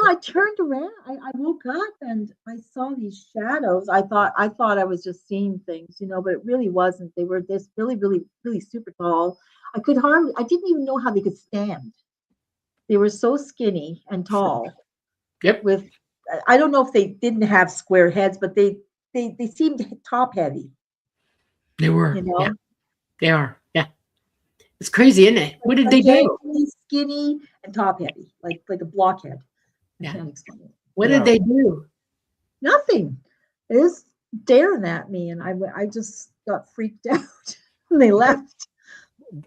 I turned around. I woke up and I saw these shadows. I thought I was just seeing things, but it really wasn't. They were this really, really, really super tall. I didn't even know how they could stand. They were so skinny and tall. Yep. With, I don't know if they didn't have square heads, but they seemed top heavy. They were. You know? Yeah. They are. Yeah. It's crazy, isn't it? What did they do? Skinny and top heavy, like a blockhead. Yeah. I can't explain it. What did they do? Nothing. It was staring at me, and I just got freaked out. And they left.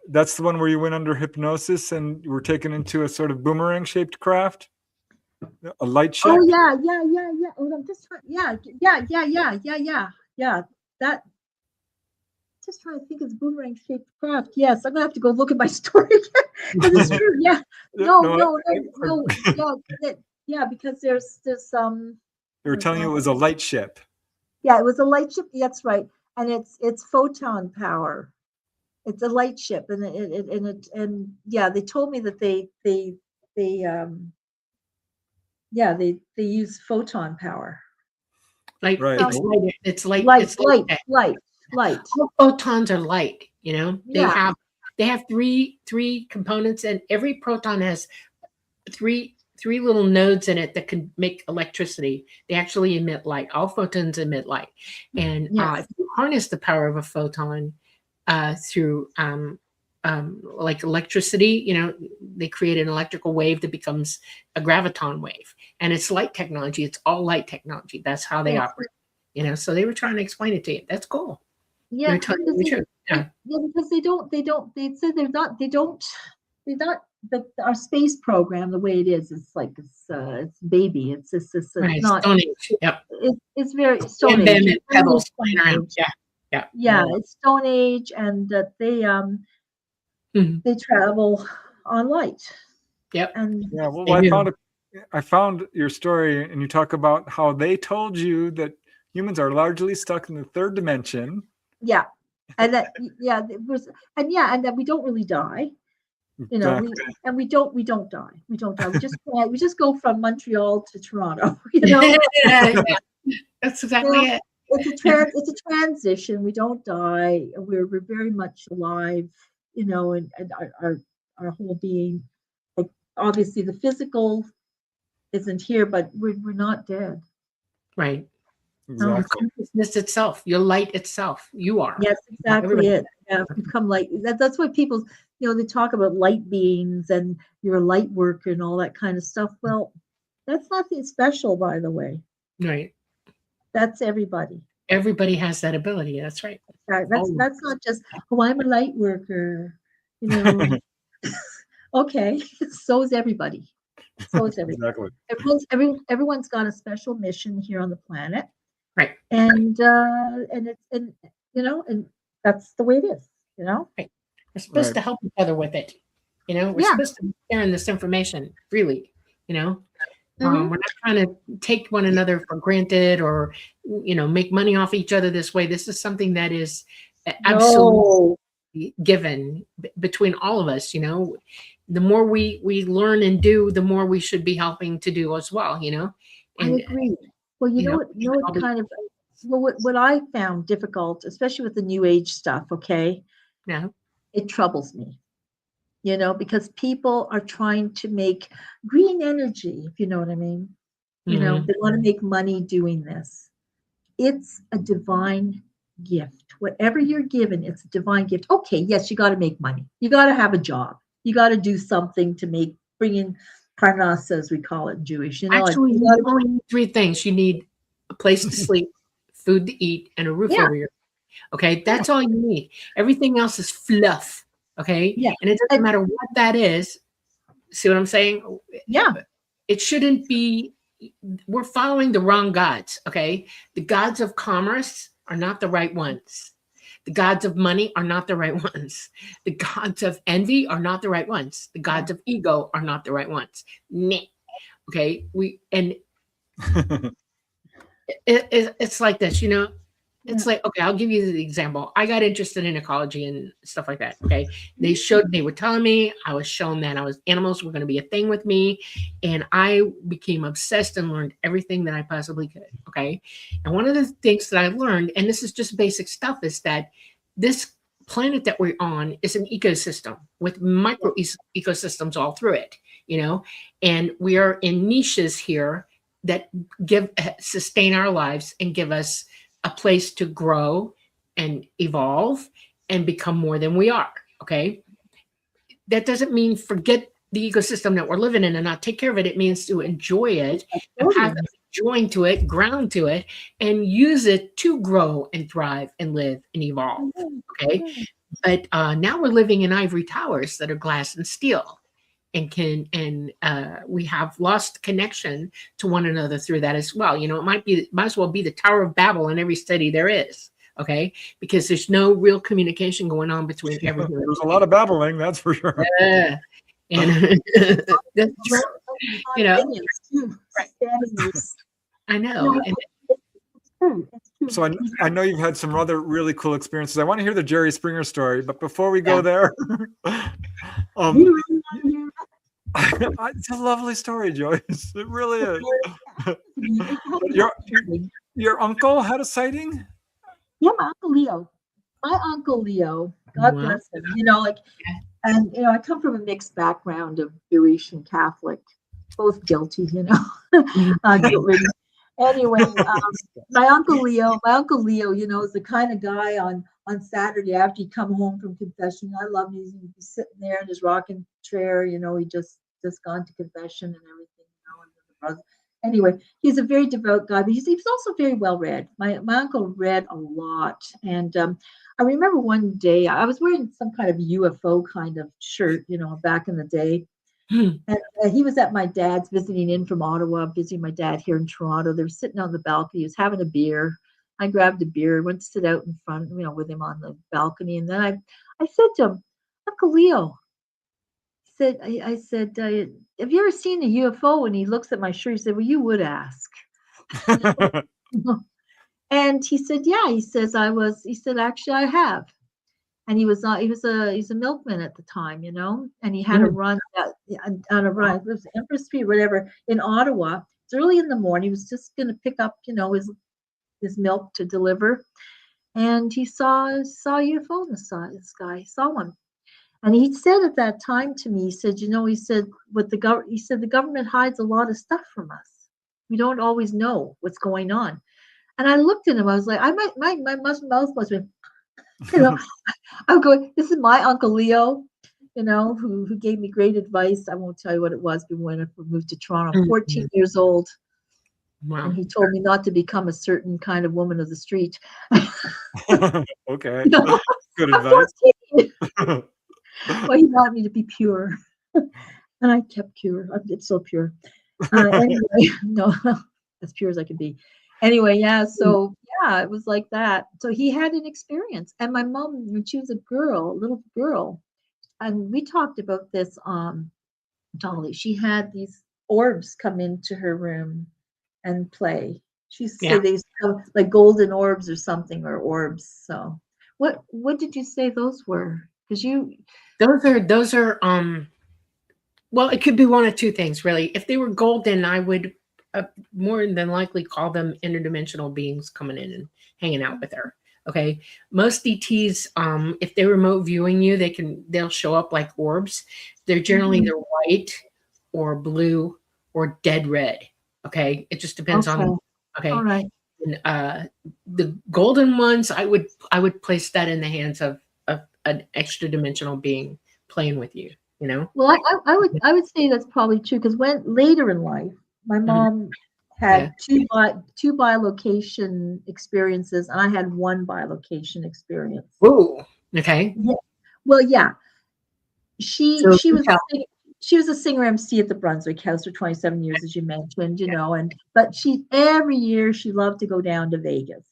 That's the one where you went under hypnosis and you were taken into a sort of boomerang-shaped craft, a light ship. Oh yeah. Oh, I'm just trying. Yeah. That. Just trying to think of boomerang-shaped craft. Yes, I'm gonna have to go look at my story because it's true. Yeah. No. Yeah, because there's They were telling you it was a light ship. Yeah, it was a light ship. That's right, and it's photon power. It's a light ship, and yeah, they told me that they use photon power. Like right. It's light. Light. All photons are light. You know, Yeah. they have three components, and every proton has three little nodes in it that can make electricity. They actually emit light. All photons emit light, and Yes. if you harness the power of a photon through like electricity, you know, they create an electrical wave that becomes a graviton wave, and it's light technology. It's all light technology. That's how they operate. You know, so they were trying to explain it to you. That's cool. Yeah, They're telling you the truth. Yeah. because they said they're not our space program the way it is. It's like it's baby. It's Right, not. Stone Age. Yep. It's very Stone And Age. then pebbles flying around. Yeah. Yeah, it's Stone Age, and that they travel on light. Yep. And Yeah. Well, I found your story, and you talk about how they told you that humans are largely stuck in the third dimension. Yeah, and that it was, and that we don't really die. You know, we don't die. We don't die. We just go from Montreal to Toronto. You know, That's exactly it. It's a transition. We don't die. We're very much alive. You know, and our whole being. Like obviously, the physical isn't here, but we're not dead. Right. Exactly. Consciousness itself, your light itself. You are. Yes, exactly it. Yeah, become light. That's why people, you know, they talk about light beings and you're a light worker and all that kind of stuff. Well, that's nothing special, by the way. Right. That's everybody. Everybody has that ability. That's right. That's not just, oh, I'm a light worker. You know. Okay, so is everybody. So is everybody. Exactly. Everyone's got a special mission here on the planet. Right. And you know, and that's the way it is, you know. Right. We're supposed to help each other with it. You know, we're supposed to be sharing this information freely, you know. We're not trying to take one another for granted or, you know, make money off each other this way. This is something that is absolutely given between all of us, you know. The more we learn and do, the more we should be helping to do as well, you know. And, I agree. Well, you know what kind of, well, what I found difficult, especially with the new age stuff, okay? Yeah. It troubles me, you know, because people are trying to make green energy, if you know what I mean. You know, they want to make money doing this. It's a divine gift. Whatever you're given, it's a divine gift. Okay, yes, you got to make money. You got to have a job. You got to do something to bring in parnas, as we call it in Jewish. You know, actually, you only need three things. You need a place to sleep, food to eat, and a roof over your head. Okay, that's all you need. Everything else is fluff. Okay, and it doesn't matter what that is. See what I'm saying? Yeah, it shouldn't be. We're following the wrong gods. Okay, the gods of commerce are not the right ones. The gods of money are not the right ones. The gods of envy are not the right ones. The gods of ego are not the right ones. Okay, it's like this, you know. It's like, okay, I'll give you the example. I got interested in ecology and stuff like that. Okay, they were telling me, I was shown that animals were going to be a thing with me, and I became obsessed and learned everything that I possibly could. Okay, and one of the things that I learned, and this is just basic stuff, is that this planet that we're on is an ecosystem with micro ecosystems all through it, and we are in niches here that sustain our lives and give us a place to grow and evolve and become more than we are. Okay. That doesn't mean forget the ecosystem that we're living in and not take care of it. It means to enjoy it, and pass join to it, ground to it, and use it to grow and thrive and live and evolve. Okay. But now we're living in ivory towers that are glass and steel, and we have lost connection to one another through that as well. It might as well be the Tower of Babel in every study there is. Okay, because there's no real communication going on between everyone. There's a lot of babbling, that's for sure. Yeah. And that's true. Right. I know. So I know you've had some other really cool experiences. I want to hear the Jerry Springer story, but before we go there, it's a lovely story, Joyce. It really is. Your uncle had a sighting? Yeah, my Uncle Leo. God bless him. And I come from a mixed background of Jewish and Catholic, both guilty, guilt-ridden. Anyway, my Uncle Leo, is the kind of guy on Saturday after he come home from confession. I love him. He'd be sitting there in his rocking chair, he just gone to confession and everything, Anyway, he's a very devout guy, but he was also very well read. My uncle read a lot, and I remember one day I was wearing some kind of UFO kind of shirt, back in the day. And he was at my dad's, visiting in from Ottawa, visiting my dad here in Toronto. They were sitting on the balcony. He was having a beer. I grabbed a beer, went to sit out in front, with him on the balcony. And then I said to him, Uncle Leo, I said, have you ever seen a UFO? And he looks at my shirt. He said, well, you would ask. And he said, yeah. He said, actually, I have. And he's a milkman at the time, and he had a run on a run. It was Empress Street, whatever, in Ottawa. It's early in the morning. He was just going to pick up, his milk to deliver, and he saw a UFO in the sky. He saw one, and he said at that time to me, he said, the government hides a lot of stuff from us. We don't always know what's going on. And I looked at him. I was like, my mouth was been. I'm going, this is my Uncle Leo, who gave me great advice. I won't tell you what it was, but when I moved to Toronto, I'm 14 years old. Wow. And he told me not to become a certain kind of woman of the street. Okay. Good advice. Well, he wanted me to be pure. And I kept pure. It's so pure. Anyway, no, as pure as I could be. Anyway, yeah, so yeah, it was like that. So he had an experience. And my mom, when she was a little girl, and we talked about this Dolly, she had these orbs come into her room and play. She said these like golden orbs or something, or orbs. So what did you say those were? Because those are well, it could be one of two things, really. If they were golden, I would more than likely call them interdimensional beings coming in and hanging out with her. Okay. Most ETs, if they're remote viewing you, they'll show up like orbs. They're generally either white or blue or dead red. Okay. It just depends on. Okay. All right. And, the golden ones, I would place that in the hands of an extra dimensional being playing with you, Well, I would say that's probably true, because later in life, my mom had two bilocation experiences, and I had one bilocation experience. Oh, okay. Yeah. Well, yeah. She was a singer MC at the Brunswick House for 27 years, as you mentioned, but every year she loved to go down to Vegas,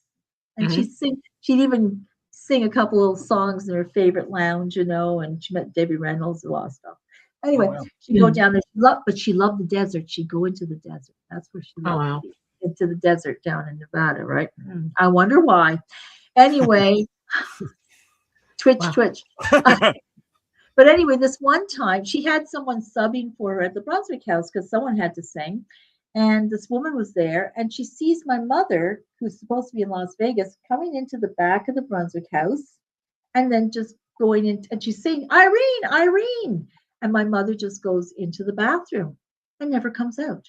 and she'd even sing a couple little songs in her favorite lounge, and she met Debbie Reynolds, a lot of stuff. Anyway, she'd go down there, but she loved the desert. She'd go into the desert. That's where she loved into the desert down in Nevada, right? I wonder why. Anyway, twitch. But anyway, this one time she had someone subbing for her at the Brunswick House because someone had to sing. And this woman was there, and she sees my mother, who's supposed to be in Las Vegas, coming into the back of the Brunswick House. and then just going in, and she's saying, Irene, Irene. And my mother just goes into the bathroom and never comes out.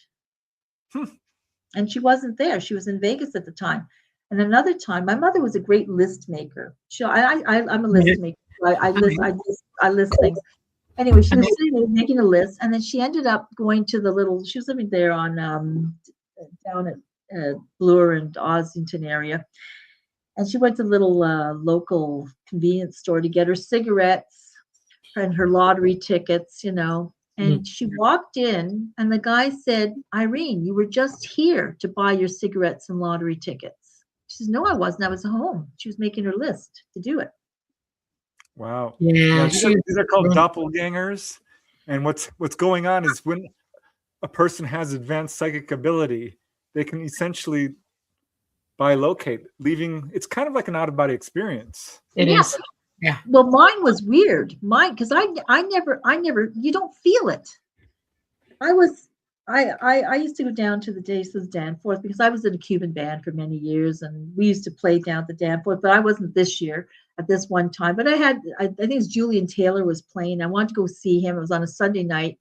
And she wasn't there. She was in Vegas at the time. And another time, my mother was a great list maker. I'm a list maker. I list things. Anyway, she was sitting there making a list, and then she ended up going to the little. She was living there on down at Bloor and Ossington area, and she went to the little local convenience store to get her cigarettes and her lottery tickets, And she walked in, and the guy said, Irene, you were just here to buy your cigarettes and lottery tickets. She says, no, I wasn't. I was home. She was making her list to do it. Wow. Yeah. These are called doppelgangers. And what's going on is when a person has advanced psychic ability, they can essentially bilocate, it's kind of like an out-of-body experience. It is. Yeah. Well, mine was weird. Because I never, you don't feel it. I used to go down to the Daces Danforth because I was in a Cuban band for many years, and we used to play down at the Danforth, but I wasn't this year at this one time. But I think it's Julian Taylor was playing. I wanted to go see him. It was on a Sunday night.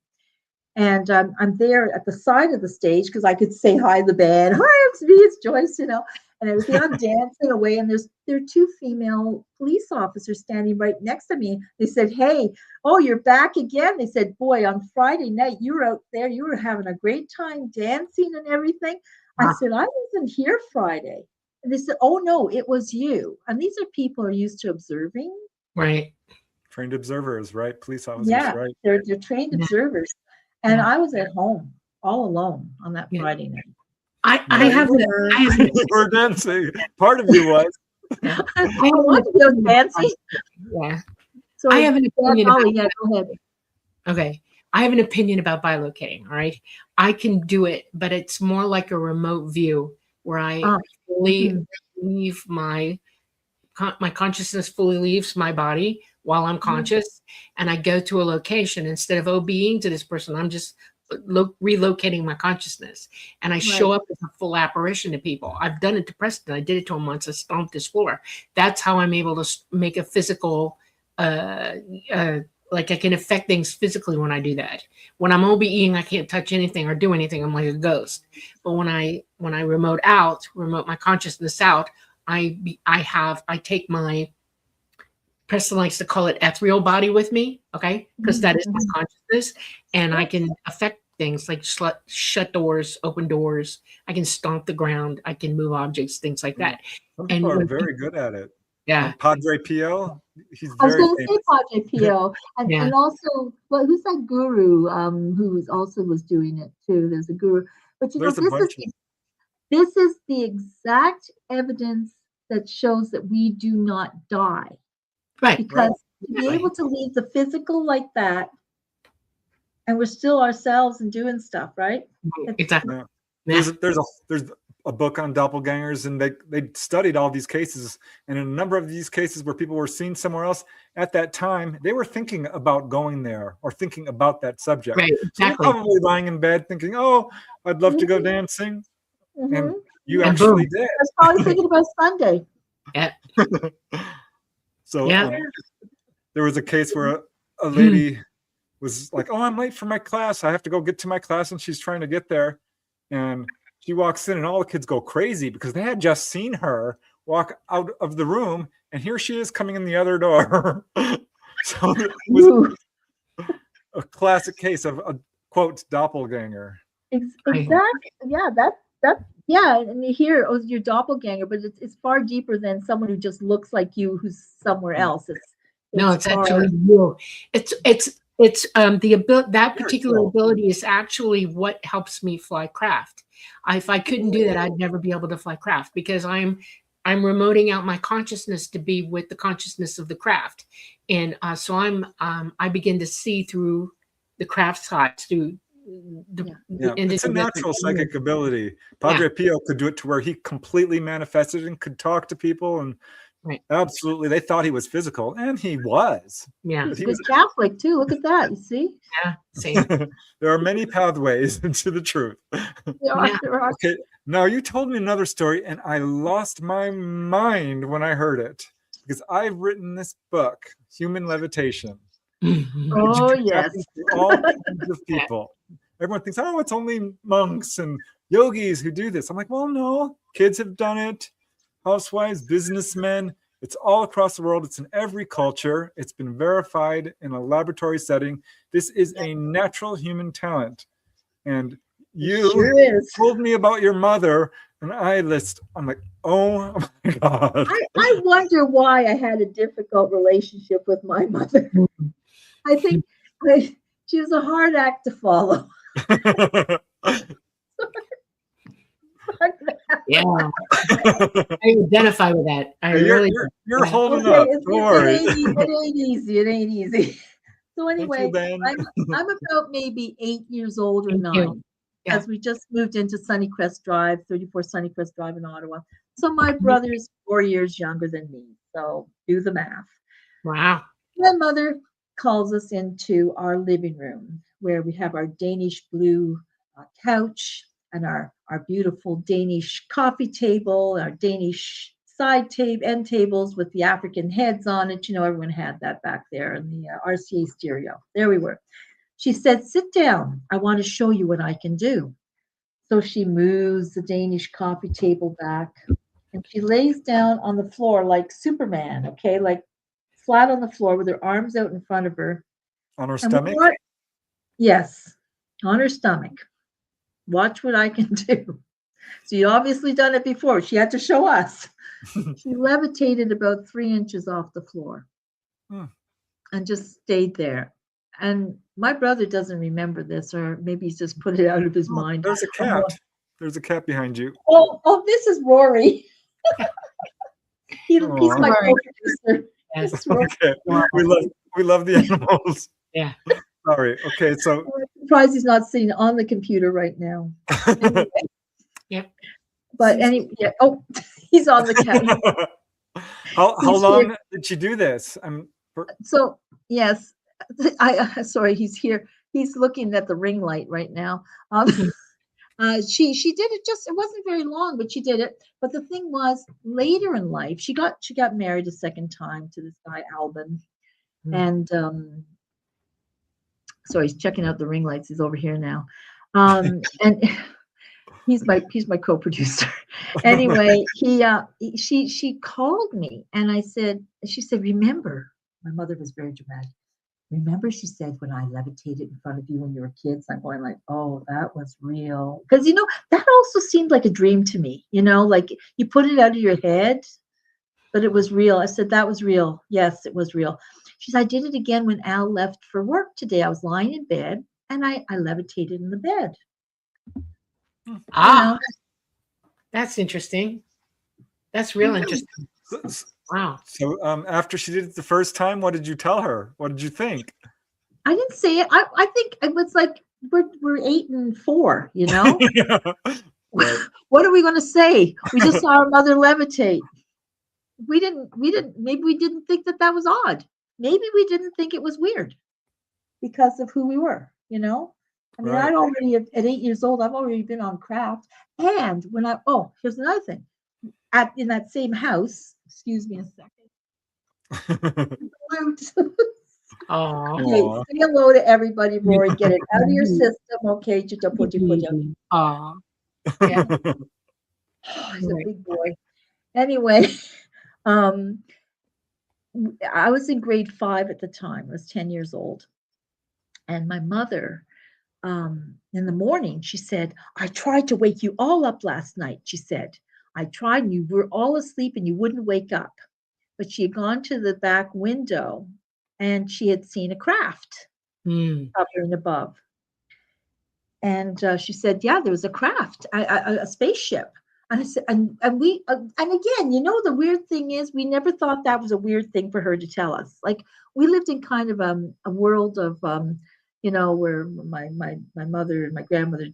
And I'm there at the side of the stage because I could say hi to the band. Hi, it's me, it's Joyce, And I was there dancing away, and there are two female police officers standing right next to me. They said, hey, oh, you're back again. They said, boy, on Friday night, you were out there. You were having a great time dancing and everything. I said, I wasn't here Friday. And they said, oh, no, it was you. And these are people who are used to observing. Right. Trained observers, right? Police officers, right? They're trained observers. And I was at home all alone on that Friday night. I have you were dancing. Part of you was. I want to go dancing. Yeah. So I have an opinion. Go ahead. Okay. I have an opinion about bilocating. All right. I can do it, but it's more like a remote view where I fully leave my consciousness fully leaves my body while I'm conscious, and I go to a location instead of being to this person. I'm just relocating my consciousness, and I show up as a full apparition to people. I've done it to Preston. I did it to him once. I stomped his floor. That's how I'm able to make a physical, like I can affect things physically when I do that. When I'm OBEing, I can't touch anything or do anything. I'm like a ghost. But when I remote my consciousness out, I take my, Preston likes to call it ethereal body with me, okay? Because that is my consciousness, and I can affect things like shut doors, open doors. I can stomp the ground. I can move objects, things like that. Some people are very good at it. Yeah. Padre Pio, he's I was very going to say Padre Pio, and also, well, who's that guru who was doing it too? There's a guru, but this is the exact evidence that shows that we do not die. Right. Because to be able to leave the physical like that, and we're still ourselves and doing stuff, right? Exactly. Yeah. There's a book on doppelgangers, and they studied all these cases, and in a number of these cases where people were seen somewhere else at that time, they were thinking about going there or thinking about that subject. Right. Exactly. So probably lying in bed thinking, "Oh, I'd love to go dancing," and you actually did. I was probably thinking about Sunday. Yeah. So there was a case where a lady was like, "Oh, I'm late for my class. I have to go get to my class," and she's trying to get there, and she walks in, and all the kids go crazy because they had just seen her walk out of the room, and here she is coming in the other door. So it was a classic case of a quote doppelganger. Exactly. Yeah, yeah, and you hear, oh, your doppelganger, but it's far deeper than someone who just looks like you who's somewhere else. It's actually you. It's the ability, that particular ability is actually what helps me fly craft. If I couldn't do that, I'd never be able to fly craft because I'm remoting out my consciousness to be with the consciousness of the craft, and so I begin to see through the craft side through. It's a natural psychic ability. Padre Pio could do it to where he completely manifested and could talk to people, and absolutely they thought he was physical, and he was. Yeah, he's a good Catholic too. Look at that, you see? Yeah, see. There are many pathways into the truth. There are. Okay, now you told me another story, and I lost my mind when I heard it. because I've written this book, Human Levitation. Oh, yes. All kinds of people. Everyone thinks, oh, it's only monks and yogis who do this. I'm like, well, no, kids have done it, housewives, businessmen. It's all across the world. It's in every culture. It's been verified in a laboratory setting. This is a natural human talent. And you told me about your mother, and I'm like, oh my God. I wonder why I had a difficult relationship with my mother. I think she was a hard act to follow. Yeah, I identify with that. You're holding up. Don't worry. It ain't easy. So anyway, I'm about maybe 8 years old or 9, as we just moved into Sunnycrest Drive, 34 Sunnycrest Drive in Ottawa. So my brother's 4 years younger than me. So do the math. Wow. My mother calls us into our living room where we have our Danish blue couch and our beautiful Danish coffee table, our Danish side end tables with the African heads on it. You know, everyone had that back there, and the RCA stereo. There we were. She said, sit down. I want to show you what I can do. So she moves the Danish coffee table back, and she lays down on the floor like Superman, okay, like flat on the floor with her arms out in front of her. On her stomach? Yes, on her stomach. Watch what I can do. So you'd obviously done it before. She had to show us. She levitated about 3 inches off the floor and just stayed there. And my brother doesn't remember this, or maybe he's just put it out of his mind. There's a cat. There's a cat behind you. Oh, this is Rory. He's my co-producer. Yes. Okay. We love the animals. Yeah. Sorry. Okay, so I'm surprised he's not sitting on the computer right now. Anyway. Yep. But he's on the couch. How long did she do this? So yes, sorry, he's here. He's looking at the ring light right now. She did it it wasn't very long, but she did it. But the thing was, later in life, she got married a second time to this guy, Alban. And sorry, he's checking out the ring lights. He's over here now. And he's my co-producer. Anyway, she called me, and she said, remember, my mother was very dramatic. Remember, she said, when I levitated in front of you when you were kids. I'm going like, oh, that was real. Because, that also seemed like a dream to me, like you put it out of your head, but it was real. I said, that was real. Yes, it was real. She said, I did it again when Al left for work today. I was lying in bed, and I levitated in the bed. That's interesting. That's real interesting. Wow. So after she did it the first time, what did you tell her? What did you think? I didn't say it. I think it was like we're 8 and 4, Yeah. Right. What are we going to say? We just saw our mother levitate. Maybe we didn't think that was odd. Maybe we didn't think it was weird because of who we were, I mean, right. I'd already, at 8 years old, I've already been on craft. And when here's another thing. In that same house, excuse me a second. Okay, say hello to everybody, Rory. Get it out of your system, okay? He's a big boy. Anyway, I was in grade 5 at the time. I was 10 years old. And my mother, in the morning, she said, I tried to wake you all up last night, she said. I tried, and you were all asleep and you wouldn't wake up. But she had gone to the back window and she had seen a craft hovering above. And she said, yeah, there was a craft, a spaceship. And I said, and again, the weird thing is, we never thought that was a weird thing for her to tell us. Like, we lived in kind of a world of, where my mother and my grandmother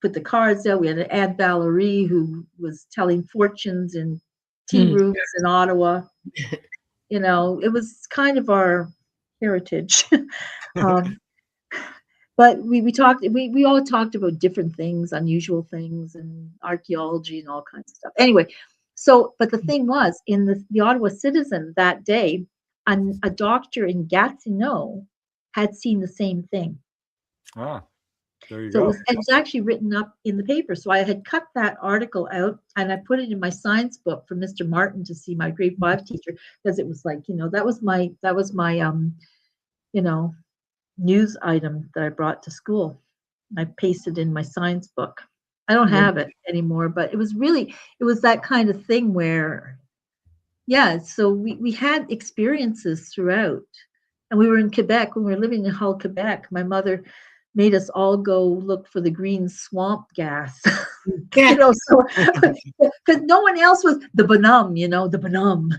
put the cards out. We had an Aunt Valerie who was telling fortunes in tea rooms in Ottawa. It was kind of our heritage. But we all talked about different things, unusual things, and archaeology and all kinds of stuff. Anyway, So, but the thing was, in the Ottawa Citizen that day, a doctor in Gatineau had seen the same thing. Ah, there you So go. it was actually written up in the paper. So I had cut that article out and I put it in my science book for Mr. Martin to see, my grade 5 teacher, because it was like, that was my news item that I brought to school. I pasted in my science book. I don't have it anymore, but it was that kind of thing where, yeah, so we had experiences throughout. And we were in Quebec, when we were living in Hull, Quebec. My mother made us all go look for the green swamp gas. So because no one else was the bonhomme, the bonhomme.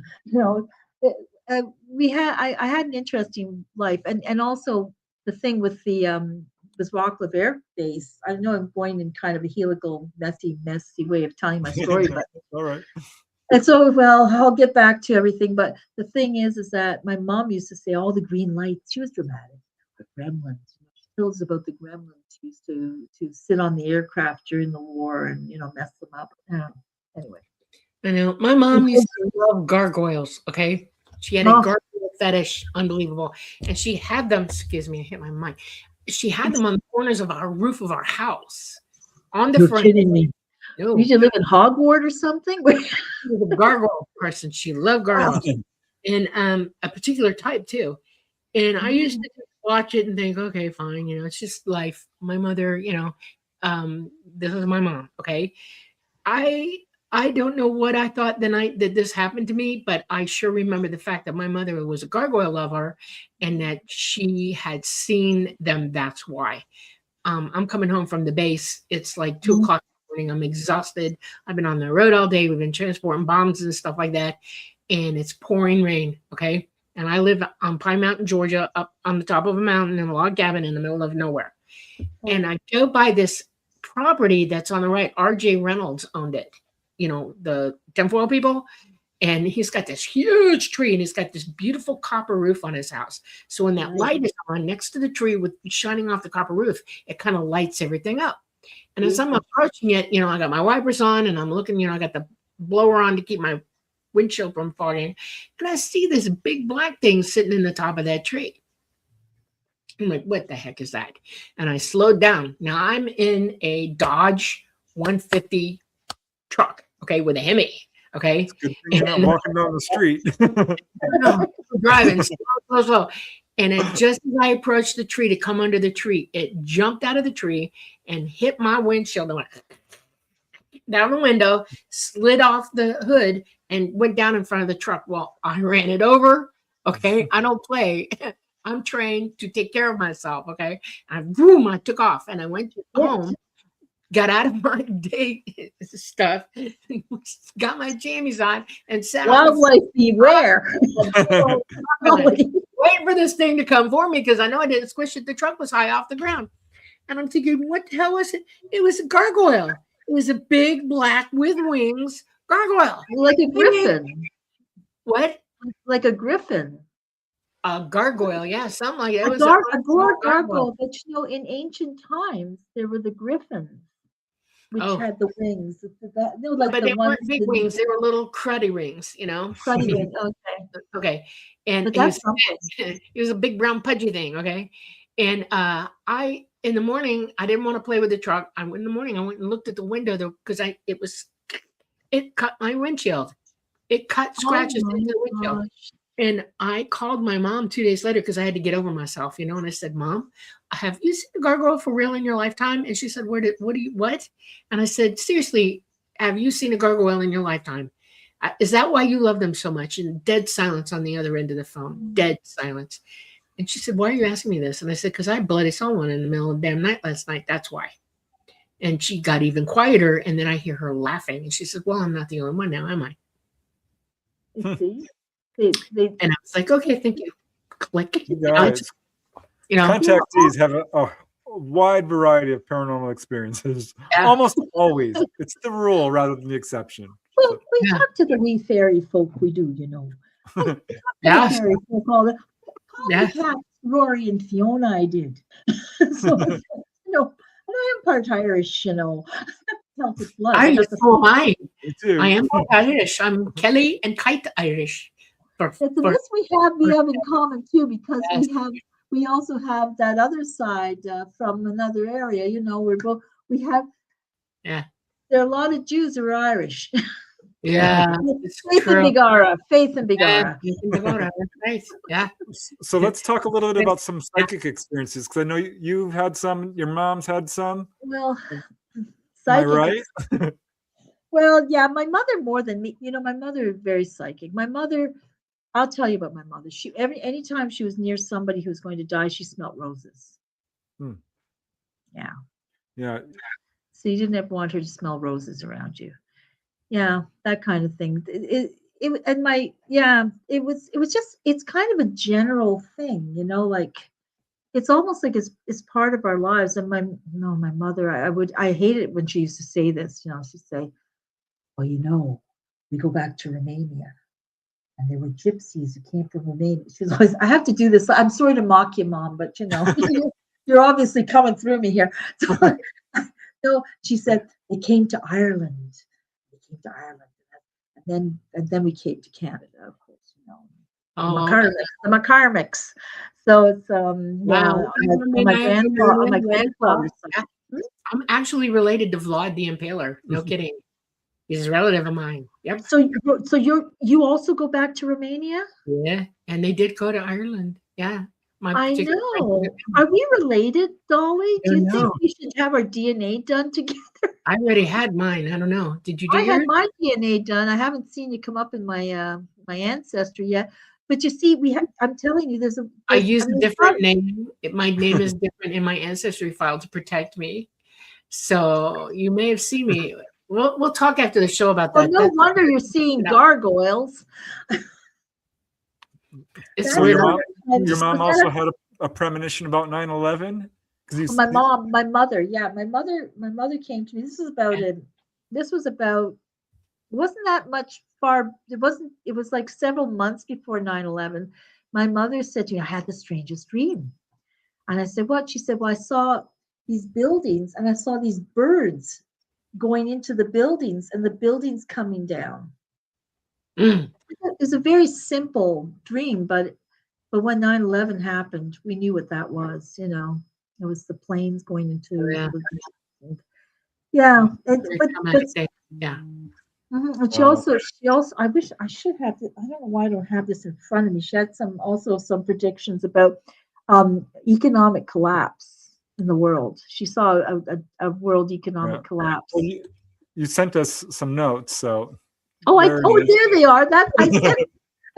I had an interesting life, and also the thing with the was Rockcliffe Air Base. I know I'm going in kind of a helical, messy way of telling my story, but all right. And so, well, I'll get back to everything. But the thing is that my mom used to say all the green lights. She was dramatic. The gremlins. She tells about the gremlins who used to sit on the aircraft during the war and mess them up. Anyway. I know. My mom used to love gargoyles. Okay, she had a gargoyle fetish, unbelievable, and she had them. Excuse me, I hit my mic. She had them on the corners of our roof of our house. On the front. You're kidding me. No. Did you live in Hogwarts or something? She was a gargoyle person. She loved gargoyles, and a particular type too. And I used to watch it and think, okay, fine, it's just life. My mother, this is my mom. Okay, I don't know what I thought the night that this happened to me, but I sure remember the fact that my mother was a gargoyle lover, and that she had seen them. That's why. I'm coming home from the base. It's like 2 o'clock. I'm exhausted. I've been on the road all day. We've been transporting bombs and stuff like that. And it's pouring rain. Okay. And I live on Pine Mountain, Georgia, up on the top of a mountain in a log cabin in the middle of nowhere. And I go by this property that's on the right. RJ Reynolds owned it. The tinfoil people. And he's got this huge tree and he's got this beautiful copper roof on his house. So when that light is on next to the tree with shining off the copper roof, it kind of lights everything up. And as I'm approaching it, I got my wipers on and I'm looking, I got the blower on to keep my windshield from fogging. And I see this big black thing sitting in the top of that tree. I'm like, what the heck is that? And I slowed down. Now I'm in a Dodge 150 truck, okay, with a Hemi, okay? It's good thing you're not walking down the street. Driving slow. And just as I approached the tree to come under the tree, it jumped out of the tree and hit my windshield and went down the window, slid off the hood, and went down in front of the truck. Well, I ran it over. Okay. I don't play. I'm trained to take care of myself. Okay. And I took off and I went home, got out of my day stuff, got my jammies on, and sat wildlife beware. Waiting for this thing to come for me because I know I didn't squish it. The truck was high off the ground. And I'm thinking, what the hell was it? It was a gargoyle. It was a big black with wings gargoyle. Like a griffin. What? Like a griffin. A gargoyle, yeah, something like that. A gargoyle. But in ancient times, there were the griffins, which had the wings. But they weren't big wings. They were little cruddy rings, Cruddy wings, okay. Okay. And it was a big brown pudgy thing, okay? And in the morning, I didn't want to play with the truck. In the morning, I went and looked at the window because it cut my windshield. It cut scratches into the windshield. Gosh. And I called my mom 2 days later because I had to get over myself, and I said, Mom, have you seen a gargoyle for real in your lifetime? And she said, what? And I said, seriously, have you seen a gargoyle in your lifetime? Is that why you love them so much? And dead silence on the other end of the phone, dead silence. And she said, why are you asking me this? And I said, because I bloody saw one in the middle of the damn night last night. That's why. And she got even quieter. And then I hear her laughing. And she said, well, I'm not the only one now, am I? See? And I was like, okay, thank you. Click. Guys, contactees have a wide variety of paranormal experiences. Yeah. Almost always. It's the rule rather than the exception. Well, we talk to the wee fairy folk, we do, Yes. Fairy folk, all the cats, Rory and Fiona, I did. So, and I am part Irish, Celtic blood. Irish, so am I. Me too. I am Irish. I'm Kelly and Kite Irish. So this we have in common too, because we also have that other side from another area. You know, we have. Yeah. There are a lot of Jews who are Irish. Yeah. Faith in Bigara. Faith in Bigara. That's right. Yeah. So let's talk a little bit about some psychic experiences, because I know you've had some. Your mom's had some. Well, am I right? Well, yeah, my mother more than me. You know, my mother is very psychic. My mother, I'll tell you about my mother. She anytime she was near somebody who was going to die, she smelled roses. Yeah. Yeah. So you didn't ever want her to smell roses around you. Yeah, that kind of thing. It was just, it's kind of a general thing, you know, like it's almost like it's part of our lives. And my mother, I hated it when she used to say this, you know, she'd say, well, you know, we go back to Romania and there were gypsies who came from Romania. She was always, I have to do this. I'm sorry to mock you, Mom, but you know, you're obviously coming through me here. So, no, she said they came to Ireland. They came to Ireland, and then we came to Canada, of course. You know, the McCormicks. So it's Wow. my grandfather's. I'm actually related to Vlad the Impaler. No kidding. He's a relative of mine. Yep. So you also go back to Romania? Yeah, and they did go to Ireland. Yeah. I know. Are we related, Dolly? Do you think we should have our DNA done together? I already had mine. I don't know. Did you do yours? I had my DNA done. I haven't seen you come up in my my ancestry yet. But you see, I'm telling you, I use a different name. My name is different in my ancestry file to protect me. So you may have seen me. We'll talk after the show about that. Well, no wonder you're seeing gargoyles. So your mom also had a premonition about 9/11? My mother came to me. This was about, it wasn't that much far. It was like several months before 9/11. My mother said to me, I had the strangest dream. And I said, what? She said, well, I saw these buildings and I saw these birds going into the buildings and the buildings coming down. It was a very simple dream, but when 9/11 happened, we knew what that was. You know, it was the planes going into. Yeah. And she also. I wish I should have. I don't know why I don't have this in front of me. She had some predictions about economic collapse in the world. She saw a world economic collapse. Well, you sent us some notes, so. There they are. I said,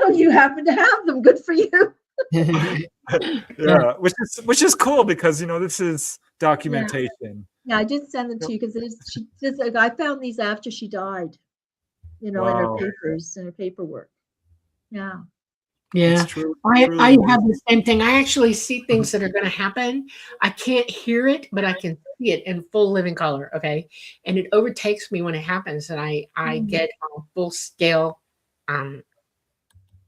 oh, you happen to have them. Good for you. Yeah, which is cool because, you know, this is documentation. Yeah, I did send them to you because I found these after she died, you know, in her papers, in her paperwork. Yeah. Yeah, I have the same thing. I actually see things that are going to happen. I can't hear it, but I can see it in full living color. Okay, and it overtakes me when it happens, and I get on full scale, in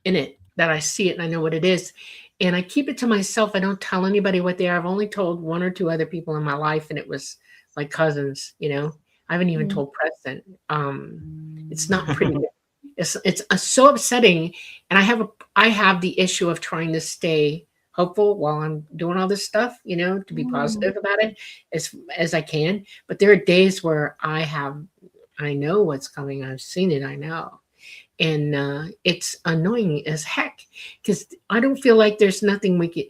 it that I see it and I know what it is, and I keep it to myself. I don't tell anybody what they are. I've only told one or two other people in my life, and it was like cousins. You know, I haven't even told Preston. It's not pretty. It's so upsetting, and I have the issue of trying to stay hopeful while I'm doing all this stuff, you know, to be positive about it as I can. But there are days where I know what's coming. I've seen it. I know, and it's annoying as heck because I don't feel like there's nothing we could.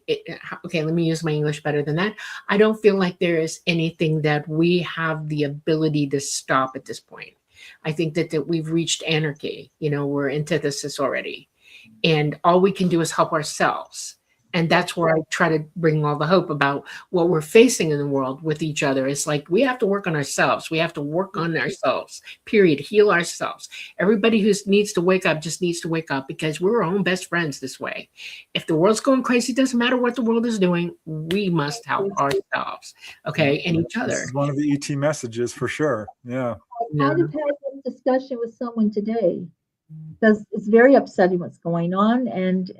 Okay, let me use my English better than that. I don't feel like there is anything that we have the ability to stop at this point. I think that we've reached anarchy. You know, we're antithesis already. And all we can do is help ourselves. And that's where I try to bring all the hope about what we're facing in the world with each other. It's like we have to work on ourselves. We have to work on ourselves, period. Heal ourselves. Everybody who needs to wake up just needs to wake up because we're our own best friends this way. If the world's going crazy, it doesn't matter what the world is doing. We must help ourselves, okay, and each other. This is one of the ET messages for sure. Yeah. I kind of had this discussion with someone today. Because it's very upsetting what's going on, and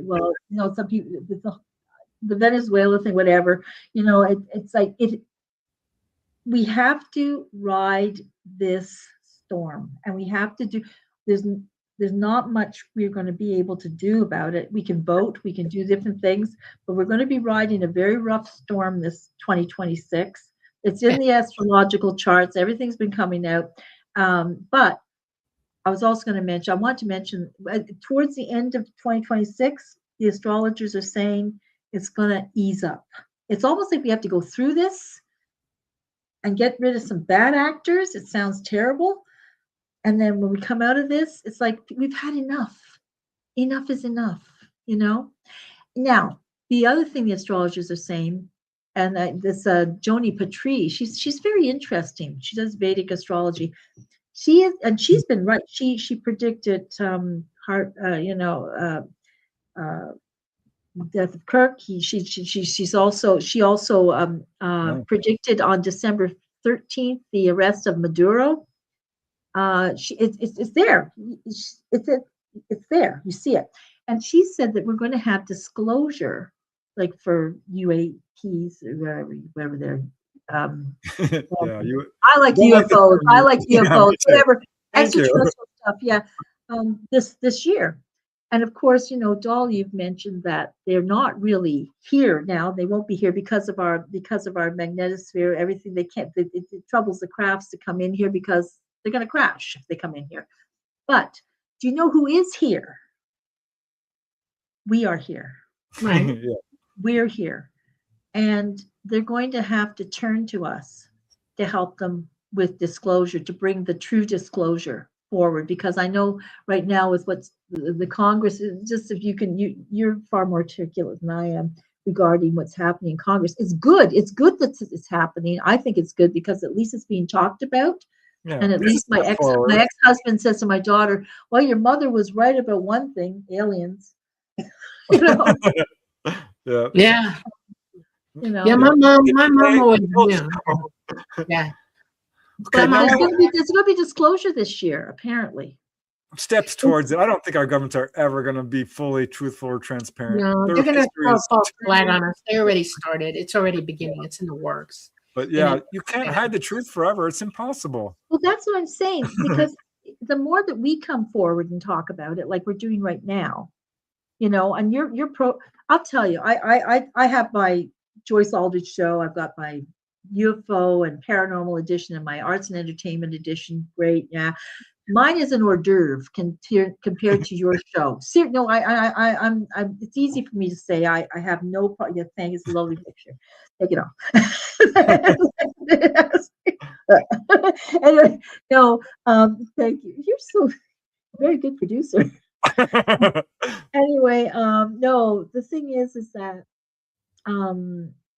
well, you know, some people with the Venezuela thing, whatever, you know, it's like we have to ride this storm, and we have to do. There's not much we're going to be able to do about it. We can vote, we can do different things, but we're going to be riding a very rough storm this 2026. It's in the astrological charts. Everything's been coming out. But I was also going to mention, I want to mention towards the end of 2026, the astrologers are saying it's going to ease up. It's almost like we have to go through this and get rid of some bad actors. It sounds terrible. And then when we come out of this, it's like we've had enough. Enough is enough, you know? Now, the other thing the astrologers are saying, and this Joni Patry, she's very interesting. She does Vedic astrology. She's been right. She predicted death of Kirk. She also predicted on December 13th the arrest of Maduro. It's there. It's there. You see it. And she said that we're going to have disclosure, like for UAPs or wherever they're. I like UFOs. I like UFOs. Whatever extraterrestrial stuff. Yeah. This year. And of course, Doll, you've mentioned that they're not really here now. They won't be here because of our magnetosphere. Everything they can't. It troubles the crafts to come in here because they're going to crash if they come in here. But do you know who is here? We are here. Right? Yeah. We're here. And they're going to have to turn to us to help them with disclosure, to bring the true disclosure forward. Because I know right now with what's the Congress, just if you can, you're far more articulate than I am regarding what's happening in Congress. It's good. It's good that it's happening. I think it's good because at least it's being talked about. Yeah, and at least my ex-husband says to my daughter, well, your mother was right about one thing, aliens. Yeah. Yeah. Yeah, my mom always knew. Yeah. But there's going to be disclosure this year, apparently. Steps towards it. I don't think our governments are ever going to be fully truthful or transparent. No, they're going to throw a false flag on us. They already started. It's already beginning. It's in the works. But yeah, you can't hide the truth forever. It's impossible. Well, that's what I'm saying. Because the more that we come forward and talk about it, like we're doing right now, and you're pro. I'll tell you, I have my Joyce Aldrich show. I've got my UFO and paranormal edition and my arts and entertainment edition. Great, yeah. Mine is an hors d'oeuvre compared to your show. No, I'm. It's easy for me to say. I have no problem. Yeah, thank you. It's a lovely picture. Take it off. Anyway, no. Thank you. You're so very good producer. Anyway, no. The thing is that what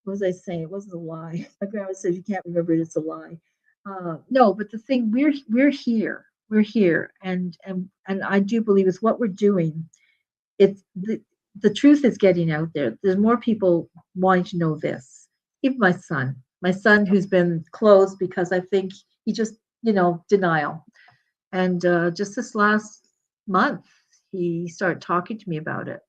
was I saying? It wasn't a lie. My grandma said you can't remember it, it's a lie. No, but the thing we're here. We're here, and I do believe it's what we're doing. It's the truth is getting out there. There's more people wanting to know this. Even my son who's been closed because I think he just denial. And just this last month, he started talking to me about it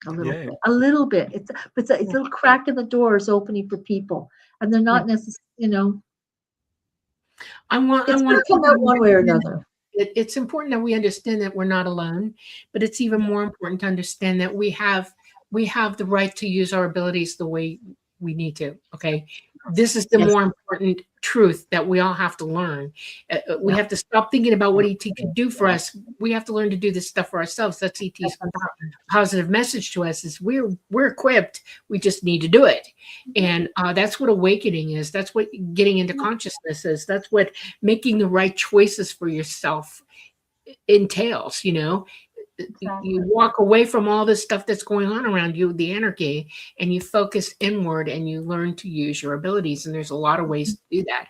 a little bit. It's a little crack in the doors opening for people, and they're not necessarily. I want to come out one way or another. It's important that we understand that we're not alone, but it's even more important to understand that we have the right to use our abilities the way we need to. Okay, this is the more important truth that we all have to learn. We have to stop thinking about what ET can do for us. We have to learn to do this stuff for ourselves. That's ET's positive message to us: is we're equipped. We just need to do it, and that's what awakening is. That's what getting into consciousness is. That's what making the right choices for yourself entails. Exactly. You walk away from all this stuff that's going on around you, the anarchy, and you focus inward and you learn to use your abilities. And there's a lot of ways to do that.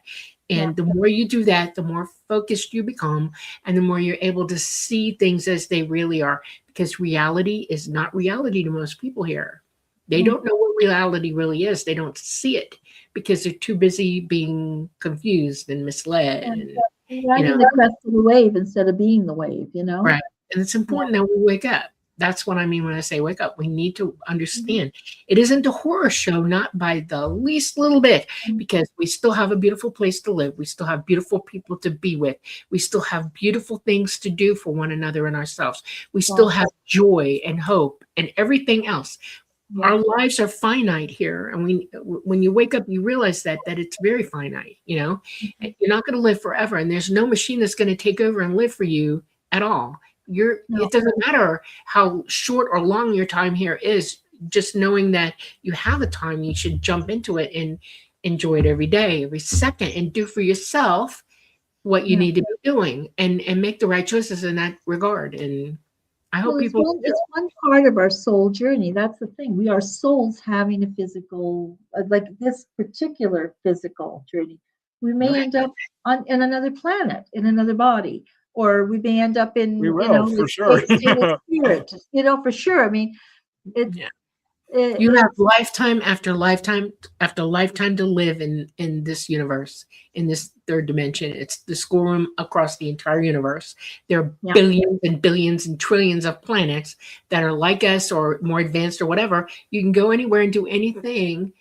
And the more you do that, the more focused you become, and the more you're able to see things as they really are, because reality is not reality to most people here. They don't know what reality really is. They don't see it because they're too busy being confused and misled. Riding the crest of the wave instead of being the wave, Right. And it's important that we wake up. That's what I mean when I say wake up. We need to understand it isn't a horror show, not by the least little bit, because we still have a beautiful place to live. We still have beautiful people to be with. We still have beautiful things to do for one another and ourselves. We still have joy and hope and everything else. Our lives are finite here, and when you wake up, you realize that it's very finite. You're not going to live forever, and there's no machine that's going to take over and live for you at all. It doesn't matter how short or long your time here is. Just knowing that you have a time, you should jump into it and enjoy it every day, every second, and do for yourself what you need to be doing, and make the right choices in that regard. And I hope people. It's one part of our soul journey. That's the thing. We are souls having a physical, like this particular physical journey. We may end up in another planet, in another body. Or we may end up in, for sure. Spirit, for sure. I mean, you have lifetime after lifetime after lifetime to live in this universe, in this third dimension. It's the schoolroom across the entire universe. There are billions and billions and trillions of planets that are like us or more advanced or whatever. You can go anywhere and do anything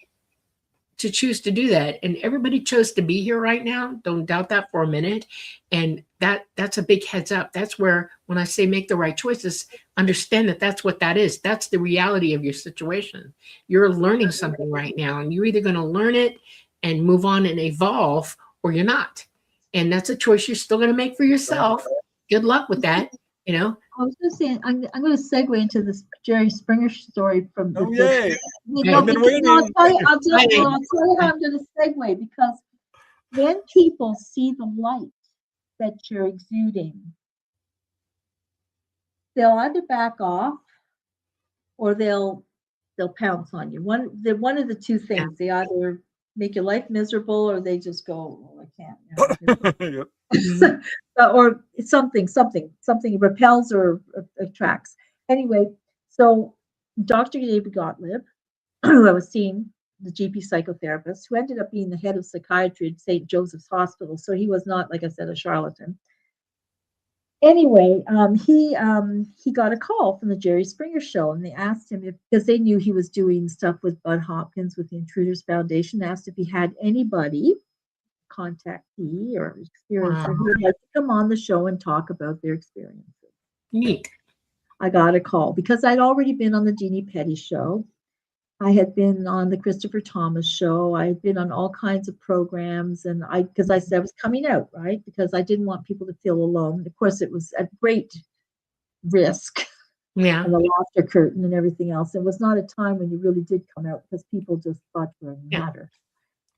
to choose to do that, and everybody chose to be here right now. Don't doubt that for a minute. And that's a big heads up. That's where, when I say make the right choices, understand that that's what that is. That's the reality of your situation. You're learning something right now, and you're either going to learn it and move on and evolve, or you're not. And that's a choice you're still going to make for yourself. Good luck with that. I was going to say, I'm going to segue into this Jerry Springer story from. Oh, yay! I'll tell you how I'm going to segue, because when people see the light that you're exuding, they'll either back off or they'll pounce on you. One of the two things. They either make your life miserable, or they just go, "Oh, I can't." Or something repels or attracts. Anyway, so Dr. David Gottlieb, who I was seeing, the GP psychotherapist, who ended up being the head of psychiatry at St. Joseph's Hospital, so he was not, like I said, a charlatan. Anyway, he got a call from the Jerry Springer show, and they asked him because they knew he was doing stuff with Bud Hopkins with the Intruders Foundation, asked if he had anybody, contactee or experiencer, who would like to come on the show and talk about their experiences. Neat. I got a call because I'd already been on the Jeannie Petty show. I had been on the Christopher Thomas show. I had been on all kinds of programs, and because I said I was coming out, right? Because I didn't want people to feel alone. Of course, it was at great risk. Yeah. And the laughter curtain and everything else. It was not a time when you really did come out because people just thought you were a matter.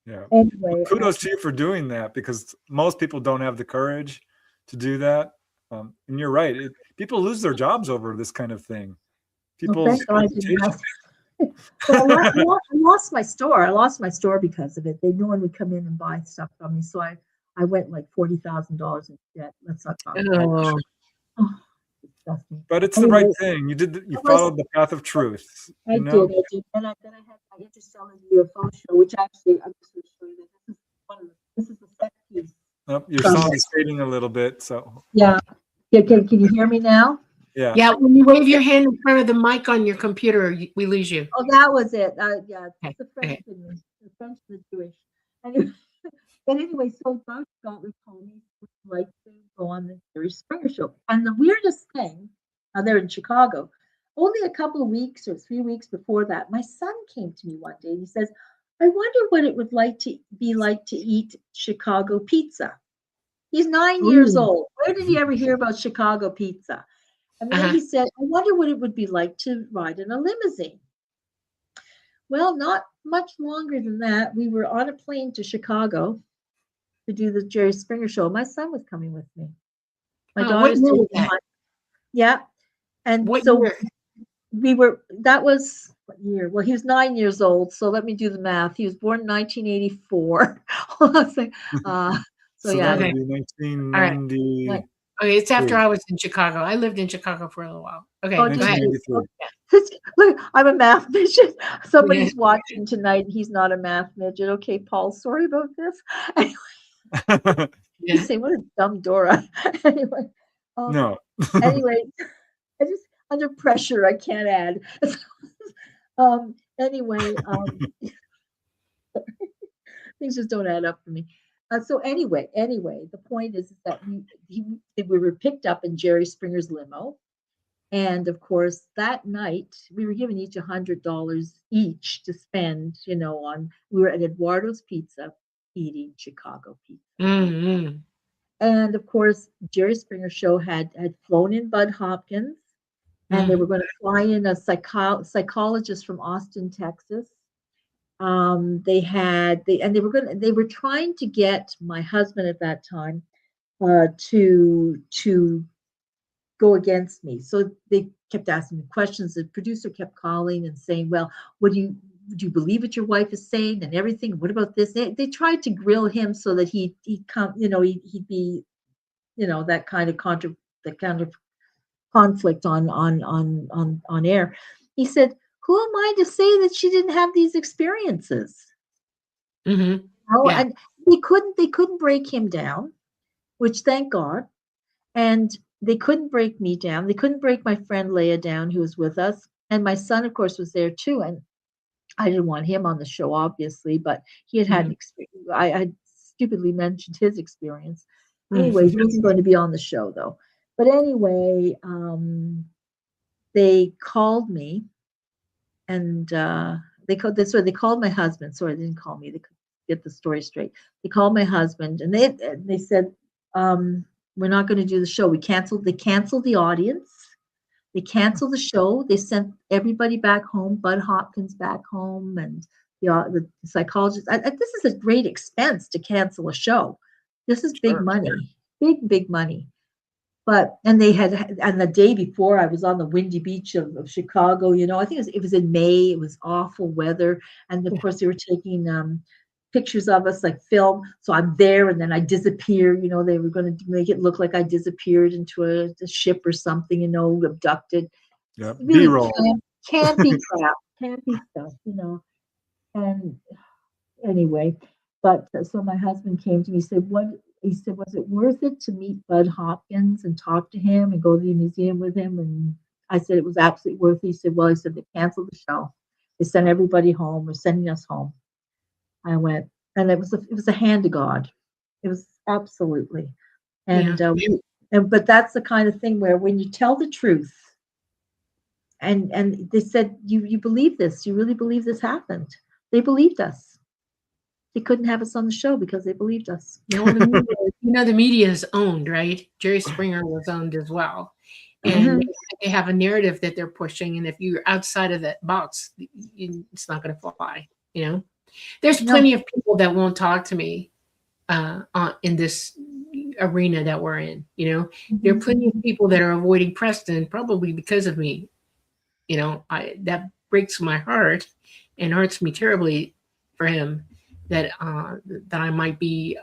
Yeah. Anyway, kudos to you for doing that, because most people don't have the courage to do that. And you're right. People lose their jobs over this kind of thing. People's reputation. Well, I lost my store. I lost my store because of it. No one would come in and buy stuff from me. So I went like $40,000 in debt. Let's not talk about it. Oh, disgusting. But it's the right thing. You followed the path of truth. I did. And then I had my interstellar UFO show, which actually I'm just going to show you. This is the set piece. Oh, your sound is fading a little bit. So yeah. Can you hear me now? Yeah. Yeah. When you wave your hand in front of the mic on your computer, we lose you. Oh, that was it. Yeah. Okay. The French in me. The French and the Jewish. Anyway, but anyway, so Dr. Gottlieb told me would like to go on the Jerry Springer show. And the weirdest thing, they're in Chicago. Only a couple of weeks or 3 weeks before that, my son came to me one day and he says, I wonder what it would be like to eat Chicago pizza. He's 9 years old. Where did he ever hear about Chicago pizza? And then he said, I wonder what it would be like to ride in a limousine. Well, not much longer than that. We were on a plane to Chicago to do the Jerry Springer show. My son was coming with me. My daughter's taking him. Yeah. And what so year? That was what year? Well, he was 9 years old. So let me do the math. He was born in 1984. So yeah. that would be 1990. Right. Okay, it's after I was in Chicago. I lived in Chicago for a little while. Okay, go ahead. Look, I'm a math midget. Somebody's watching tonight and he's not a math midget. Okay, Paul, sorry about this. Anyway, you say, what a dumb Dora. Anyway. No. Anyway, under pressure, I can't add. Anyway, things just don't add up for me. So anyway, the point is that we were picked up in Jerry Springer's limo. And of course, that night we were given each $100 each to spend, on, we were at Eduardo's Pizza eating Chicago pizza. Mm-hmm. And of course, Jerry Springer show had flown in Bud Hopkins, and they were going to fly in a psychologist from Austin, Texas. They were trying to get my husband at that time to go against me. So they kept asking me questions. The producer kept calling and saying, "Well, do you believe what your wife is saying and everything? What about this?" They tried to grill him so that he'd come, he'd be, that kind of conflict on air. He said, "Who am I to say that she didn't have these experiences?" Mm-hmm. Yeah. And they couldn't break him down, which thank God. And they couldn't break me down. They couldn't break my friend Leah down, who was with us. And my son, of course, was there too. And I didn't want him on the show, obviously, but he had an experience. I had stupidly mentioned his experience. Anyway, he wasn't going to be on the show, though. But anyway, they called me, and they called my husband. Sorry, they didn't call me. They could get the story straight. They called my husband, and they said, "We're not going to do the show." They canceled the audience. They canceled the show. They sent everybody back home, Bud Hopkins back home, and the psychologist. This is a great expense to cancel a show. This is big money, big money. And the day before, I was on the windy beach of Chicago. I think it was in May. It was awful weather, and of course they were taking pictures of us, like film. So I'm there, and then I disappear. They were going to make it look like I disappeared into a ship or something. Abducted. Yeah, really B-roll. Campy crap, campy stuff. And anyway, but so my husband came to me. Said, "What?" He said, "Was it worth it to meet Bud Hopkins and talk to him and go to the museum with him?" And I said, "It was absolutely worth it." He said, "Well," he said, "they canceled the show. They sent everybody home. They're sending us home." I went, and it was a hand of God. It was absolutely, and but that's the kind of thing where when you tell the truth, and they said, you believe this? You really believe this happened?" They believed us. They couldn't have us on the show because they believed us. The media is owned, right? Jerry Springer was owned as well. And they have a narrative that they're pushing. And if you're outside of that box, it's not going to fly, There's plenty of people that won't talk to me in this arena that we're in, There are plenty of people that are avoiding Preston probably because of me. That breaks my heart and hurts me terribly for him that I might be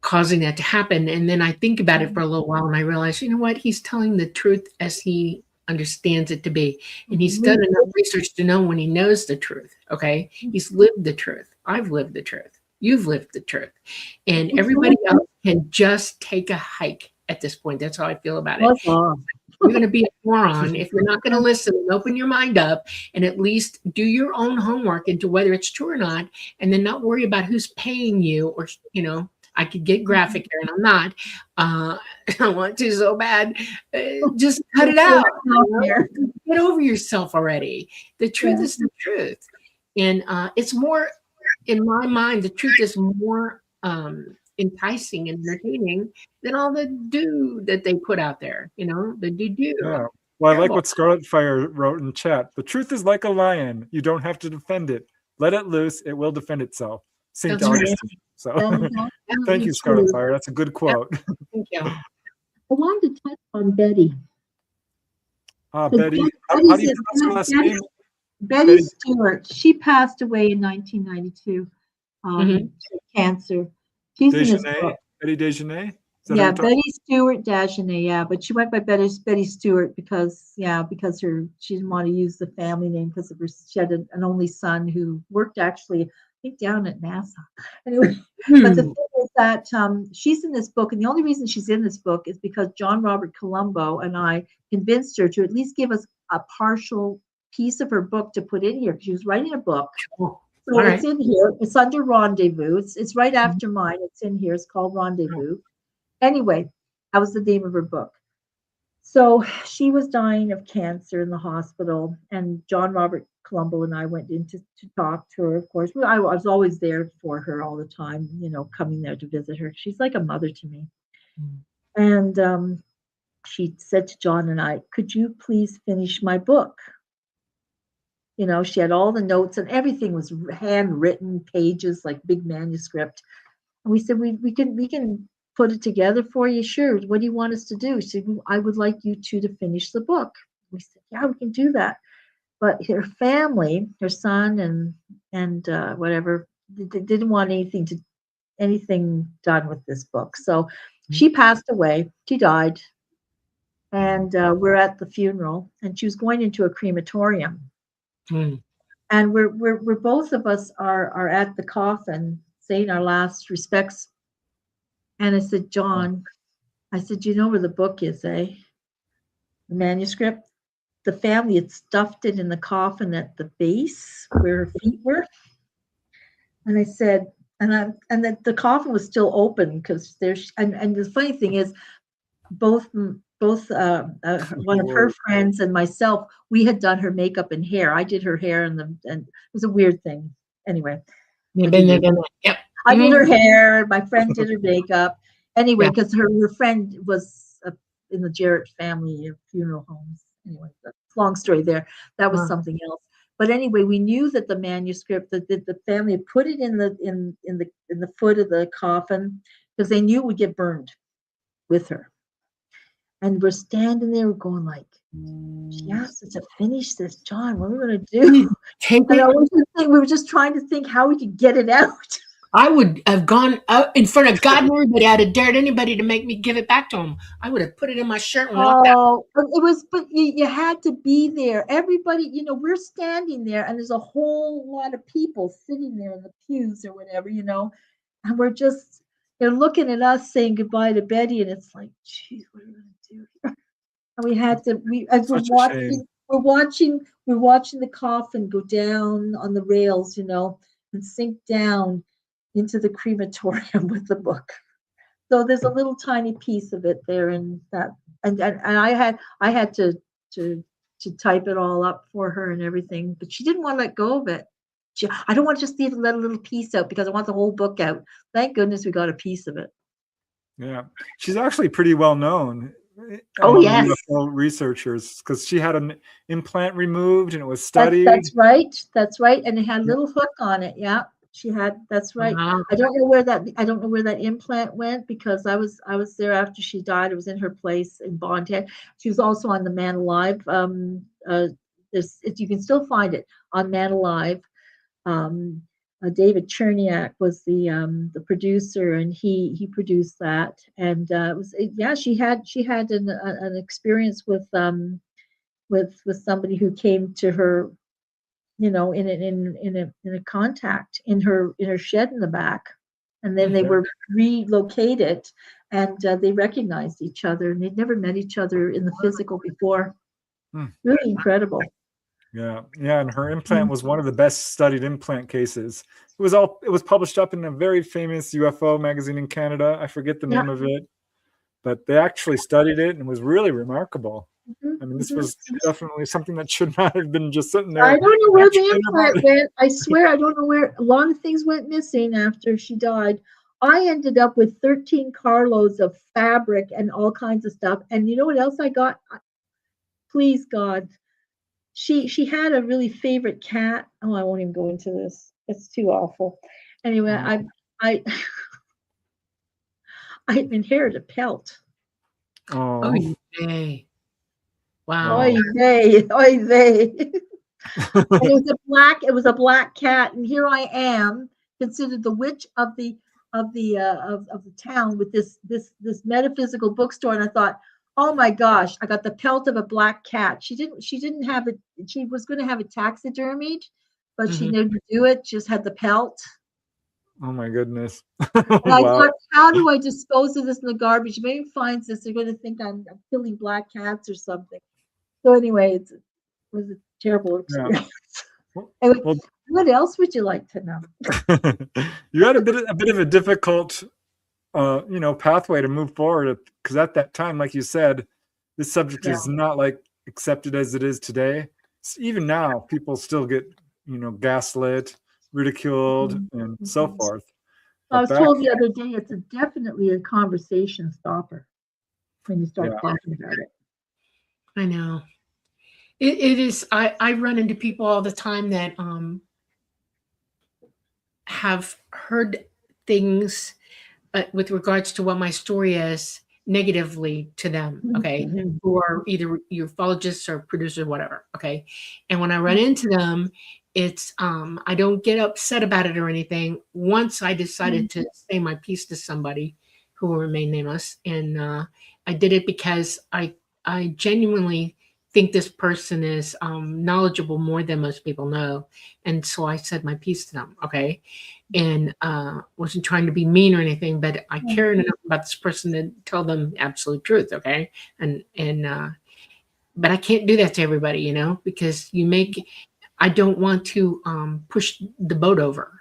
causing that to happen. And then I think about it for a little while and I realize, what, he's telling the truth as he understands it to be. And he's done enough research to know when he knows the truth. Okay. He's lived the truth. I've lived the truth. You've lived the truth. And everybody else can just take a hike at this point. That's how I feel about it. You're going to be a moron if you're not going to listen and open your mind up and at least do your own homework into whether it's true or not, and then not worry about who's paying you or, I could get graphic here and I'm not. I want to so bad. Just cut it out. Get over yourself already. The truth is the truth. And it's more, in my mind, the truth is more enticing and entertaining than all the do that they put out there, the do. Yeah. Well, I like what Scarlet Fire wrote in chat. "The truth is like a lion. You don't have to defend it. Let it loose. It will defend itself." St. Augustine. So thank you, Scarlet Fire. That's a good quote. Thank you. I wanted to touch on Betty. Betty. How do you pronounce her last name? Betty Stewart. She passed away in 1992. Cancer. She's in this book. Betty Dejanay? Yeah, Betty Stewart Dagenet. Yeah, but she went by Betty Stewart because she didn't want to use the family name because she had an only son who worked actually think down at NASA. Anyway, but the thing is that she's in this book, and the only reason she's in this book is because John Robert Colombo and I convinced her to at least give us a partial piece of her book to put in here. She was writing a book. Oh, So it's in here. It's under Rendezvous. It's right after mine. It's in here. It's called Rendezvous. Anyway, that was the name of her book. So she was dying of cancer in the hospital, and John Robert Colombo and I went in to talk to her. Of course, I was always there for her all the time, coming there to visit her. She's like a mother to me. And she said to John and I, "Could you please finish my book?" She had all the notes and everything was handwritten pages, like big manuscript. And we said, we can put it together for you. Sure. What do you want us to do? She said, "I would like you two to finish the book." We said, "Yeah, we can do that." But her family, her son and whatever, they didn't want anything done with this book. So she passed away. She died. And we're at the funeral, and she was going into a crematorium. And we're both of us are at the coffin saying our last respects. And I said, "John," I said, "You know where the book is, eh? The manuscript." The family had stuffed it in the coffin at the base where her feet were. And I said, and the coffin was still open because there's, and the funny thing is, both one of her friends and myself, we had done her makeup and hair. I did her hair, and it was a weird thing. Anyway, Yep. I did her hair. My friend did her makeup. Anyway, because her friend was in the Jarrett family of funeral homes. Anyway, long story there. That was something else. But anyway, we knew that the manuscript that the family had put it in the foot of the coffin because they knew it would get burned with her. And we're standing there, we're going like, "She asked us to finish this, John. What are we going to do?" And we were just trying to think how we could get it out. I would have gone out in front of God and everybody. I'd have dared anybody to make me give it back to him. I would have put it in my shirt and walked out. But you had to be there. Everybody, we're standing there, and there's a whole lot of people sitting there in the pews or whatever, and we're just, they're looking at us saying goodbye to Betty, and it's like, geez, what are we going to do here? And we had to, we're watching the coffin go down on the rails, and sink down into the crematorium with the book. So there's a little tiny piece of it there, and that, and I had to type it all up for her and everything, but she didn't want to let go of it. I don't want to just let a little piece out because I want the whole book out. Thank goodness we got a piece of it. Yeah, she's actually pretty well known. Oh yes, UFO researchers, because she had an implant removed and it was studied. That's right, and it had a little hook on it. Yeah, she had. That's right. Wow. I don't know where that implant went because I was there after she died. It was in her place in Bond Head. She was also on the Man Alive. You can still find it on Man Alive. David Cherniak was the producer, and he produced that. And she had an experience with somebody who came to her, in a contact in her shed in the back, and then they were relocated, and they recognized each other, and they'd never met each other in the physical before. Really incredible. Yeah, and her implant was one of the best studied implant cases. It was published up in a very famous UFO magazine in Canada. I forget the name of it, but they actually studied it, and it was really remarkable. I mean, this was definitely something that should not have been just sitting there. I don't know where the implant went. I swear, I don't know where. A lot of things went missing after she died. I ended up with 13 carloads of fabric and all kinds of stuff. And you know what else I got? Please, God. She had a really favorite cat. Oh, I won't even go into this. It's too awful. Anyway, I inherited a pelt. Oh, yay. Wow. Oy vey, oy vey. It was a black cat, and here I am, considered the witch of the town with this metaphysical bookstore, and I thought, oh my gosh, I got the pelt of a black cat. She didn't have it. She was going to have it taxidermied, but she didn't do it. Just had the pelt. Oh my goodness. And I Wow. thought, how do I dispose of this in the garbage? If anyone finds this, they're going to think I'm killing black cats or something. So anyway, it was a terrible experience. Anyway, Well, what else would you like to know? you had a bit of a difficult, pathway to move forward, because at that time, like you said, this subject is not like accepted as it is today. Even now, people still get, gaslit, ridiculed, and so forth. I was told the other day it's definitely a conversation stopper when you start talking about it. I know. It is. I run into people all the time that have heard things with regards to what my story is negatively to them, okay, who are either ufologists or producers, whatever, okay. And when I run into them, it's I don't get upset about it or anything. Once I decided to say my piece to somebody who will remain nameless, and I did it because I genuinely think this person is knowledgeable more than most people know, and so I said my piece to them, okay, and wasn't trying to be mean or anything, but I cared enough about this person to tell them absolute truth, okay, and but I can't do that to everybody, because I don't want to push the boat over,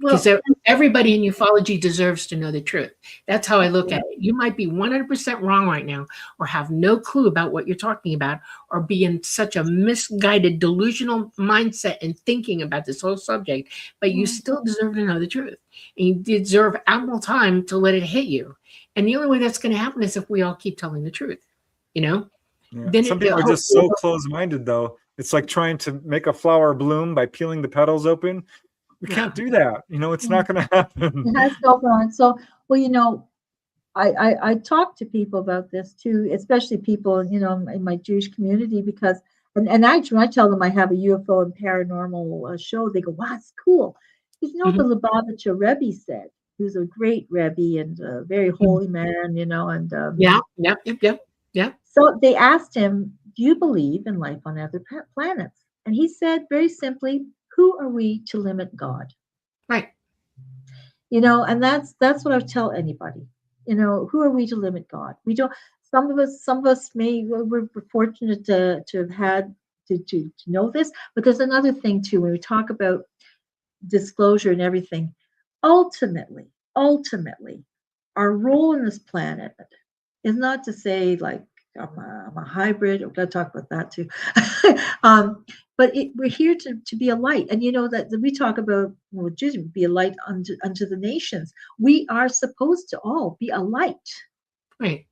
because everybody in ufology deserves to know the truth. That's how I look at it. You might be 100% wrong right now, or have no clue about what you're talking about, or be in such a misguided, delusional mindset and thinking about this whole subject, but you still deserve to know the truth. And you deserve ample time to let it hit you. And the only way that's going to happen is if we all keep telling the truth, Then some people are just so close-minded, though. It's like trying to make a flower bloom by peeling the petals open. We can't do that. It's not going to happen. It has to go on. So, I talk to people about this too, especially people, in my Jewish community, because, and actually, when I tell them I have a UFO and paranormal show, they go, wow, it's cool. Because the Lubavitcher Rebbe said, who's a great Rebbe and a very holy man, and yeah. So they asked him, do you believe in life on other planets? And he said very simply, who are we to limit God? Right. And that's what I tell anybody. Who are we to limit God? We don't. Some of us we're fortunate to have had to know this, but there's another thing too. When we talk about disclosure and everything, ultimately, our role in this planet is not to say like I'm a hybrid. We're going to talk about that too. But we're here to be a light. And that we talk about, be a light unto the nations. We are supposed to all be a light. Right.